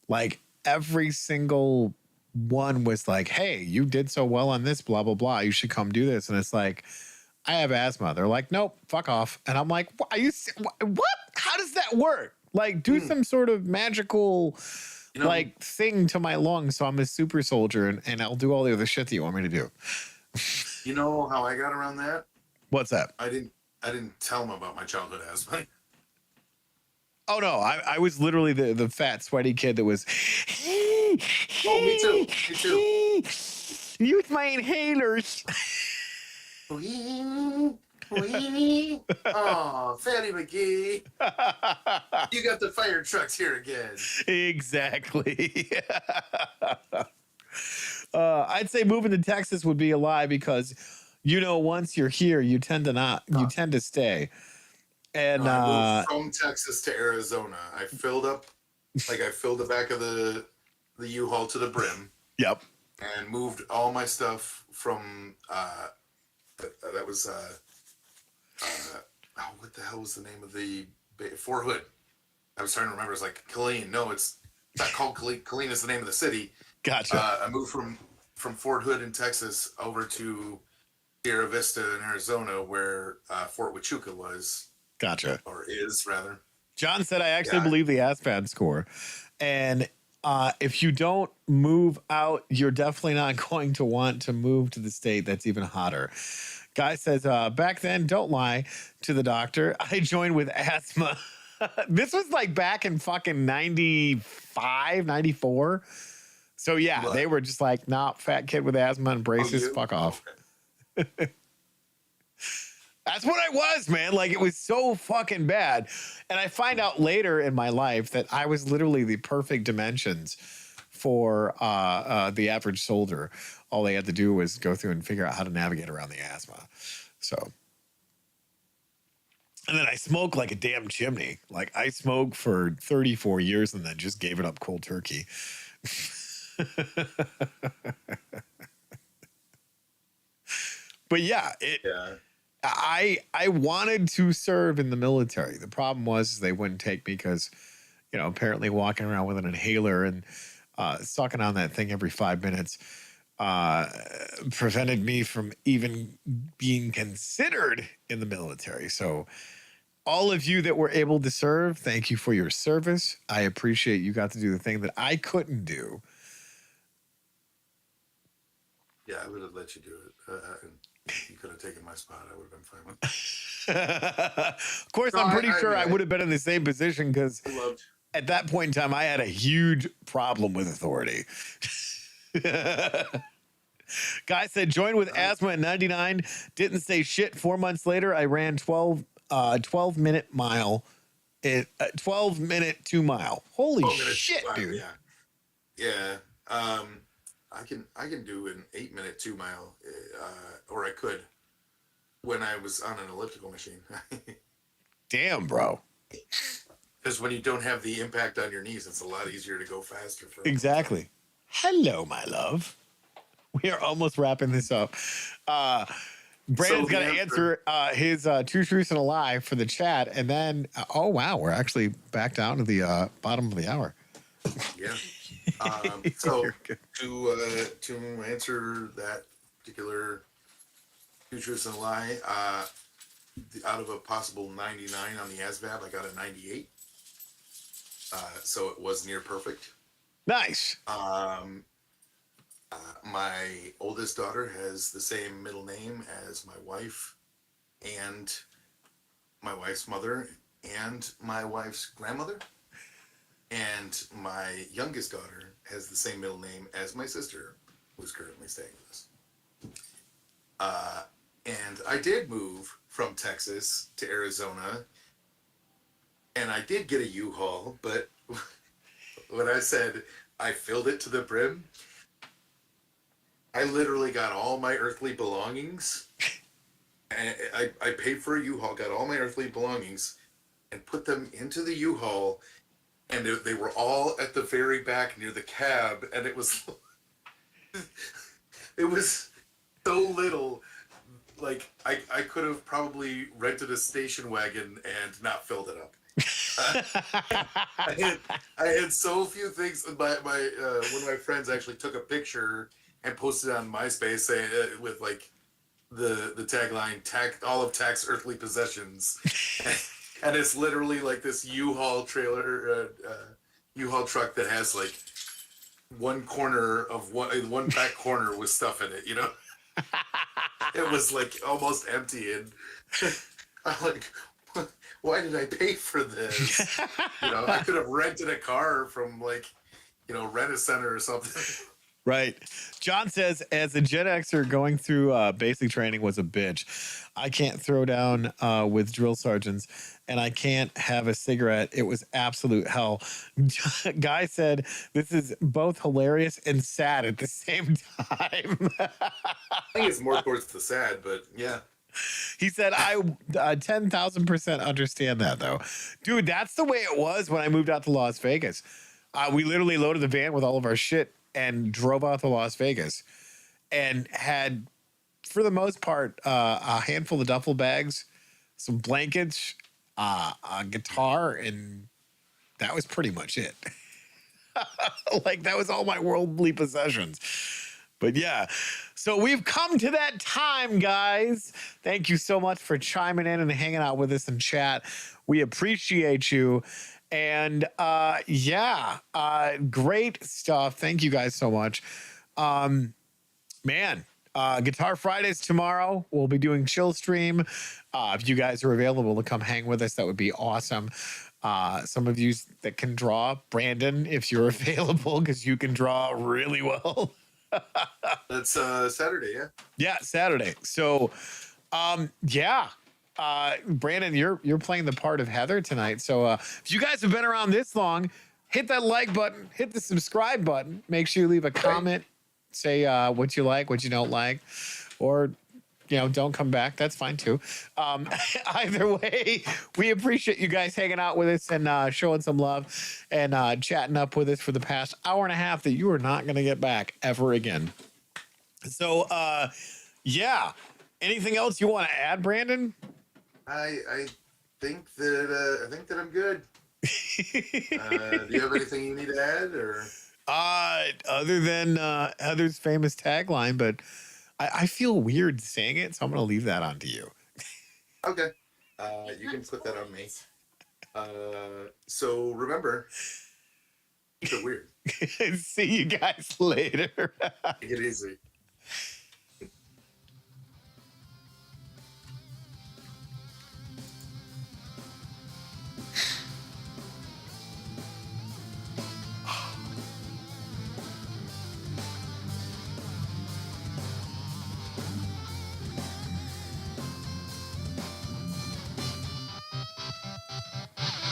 like every single one was like, hey, you did so well on this, blah, blah, blah. You should come do this. And it's like, I have asthma. They're like, nope, fuck off. And I'm like, what? How does that work? Like, do some sort of magical like thing to my lungs so I'm a super soldier and I'll do all the other shit that you want me to do. You know how I got around that? What's that? I didn't tell him about my childhood asthma. Oh no, I was literally the fat sweaty kid that was oh, me too. Use my inhalers. Weenie. Oh, Fatty McGee. You got the fire trucks here again. Exactly. I'd say moving to Texas would be a lie because, once you're here, you tend to not, you No, tend to stay. And no, I moved from Texas to Arizona. I filled the back of the U-Haul to the brim yep, and moved all my stuff from that was what the hell was the name of the Fort Hood? I was trying to remember. It's like Killeen. No, it's not called Killeen. Killeen is the name of the city. gotcha, I moved from Fort Hood in Texas over to Sierra Vista in Arizona, where Fort Huachuca was, gotcha. or is rather. John said, I actually Yeah, believe the ASVAB score. And if you don't move out, you're definitely not going to want to move to the state that's even hotter. Guy says, back then, don't lie to the doctor. I joined with asthma. This was like back in fucking 95, 94. So yeah, but they were just like, nah, fat kid with asthma and braces, you fuck off. okay. That's what I was, man. Like it was so fucking bad. And I find out later in my life that I was literally the perfect dimensions for the average soldier. All they had to do was go through and figure out how to navigate around the asthma. So, and then I smoked like a damn chimney. Like I smoked for 34 years and then just gave it up cold turkey. But yeah, Yeah. I wanted to serve in the military. The problem was they wouldn't take me because, apparently walking around with an inhaler and sucking on that thing every 5 minutes prevented me from even being considered in the military. So all of you that were able to serve, thank you for your service. I appreciate you got to do the thing that I couldn't do. Yeah, I would have let you do it. And you could have taken my spot. I would have been fine with it. Of course, No, I'm pretty sure I I would have been in the same position because loved. at that point in time, I had a huge problem with authority. Guy said, joined with asthma in 99, didn't say shit. 4 months later, I ran 12-minute mile, 12-minute 2 mile. Holy 12 minutes, shit, dude. Yeah, yeah. I can do an 8-minute 2 mile, or I could when I was on an elliptical machine. Damn, bro. Because when you don't have the impact on your knees, it's a lot easier to go faster. Exactly. Hello, my love. We are almost wrapping this up. Brandon's got to answer his two truths and a lie for the chat. And then, oh, wow, we're actually back down to the bottom of the hour. Yeah. So to answer that particular two truths and a lie, out of a possible 99 on the ASVAB, I got a 98. So it was near perfect. Nice. My oldest daughter has the same middle name as my wife and my wife's mother and my wife's grandmother. And my youngest daughter has the same middle name as my sister, who's currently staying with us. And I did move from Texas to Arizona, and I did get a U-Haul, but when I said I filled it to the brim, I literally got all my earthly belongings. And I paid for a U-Haul, got all my earthly belongings, and put them into the U-Haul. And they were all at the very back near the cab, and it was so little. Like I could have probably rented a station wagon and not filled it up. I had so few things. My one of my friends actually took a picture and posted it on MySpace saying with like the tagline all of Tack's earthly possessions. And it's literally like this U-Haul trailer, U-Haul truck that has like one back corner with stuff in it, It was like almost empty, and I'm like, why did I pay for this? I could have rented a car from like, Rent-A-Center or something. Right. John says, as a Gen Xer, going through basic training was a bitch. I can't throw down with drill sergeants, and I can't have a cigarette. It was absolute hell. Guy said, this is both hilarious and sad at the same time. I think it's more towards the sad, but yeah. He said, I 10,000% understand that, though. Dude, that's the way it was when I moved out to Las Vegas. We literally loaded the van with all of our shit and drove out to Las Vegas and had, for the most part, a handful of duffel bags, some blankets, a guitar, and that was pretty much it. Like, that was all my worldly possessions. But yeah, so we've come to that time, guys. Thank you so much for chiming in and hanging out with us in chat. We appreciate you. And great stuff. Thank you guys so much. Man, Guitar Fridays tomorrow. We'll be doing chill stream. If you guys are available to come hang with us, that would be awesome. Some of you that can draw, Brandon, if you're available, because you can draw really well. That's Saturday, yeah. Yeah, Saturday. So, Brandon, you're playing the part of Heather tonight. So, if you guys have been around this long, hit that like button, hit the subscribe button. Make sure you leave a comment, say what you like, what you don't like, or don't come back. That's fine too. Either way, we appreciate you guys hanging out with us and showing some love and chatting up with us for the past hour and a half that you are not going to get back ever again. So, anything else you want to add, Brandon? I think that I'm good. Do you have anything you need to add, or other than Heather's famous tagline? But I feel weird saying it, so I'm going to leave that on to you. Okay. You can put that on me. So remember, keep it weird. See you guys later. Take it easy.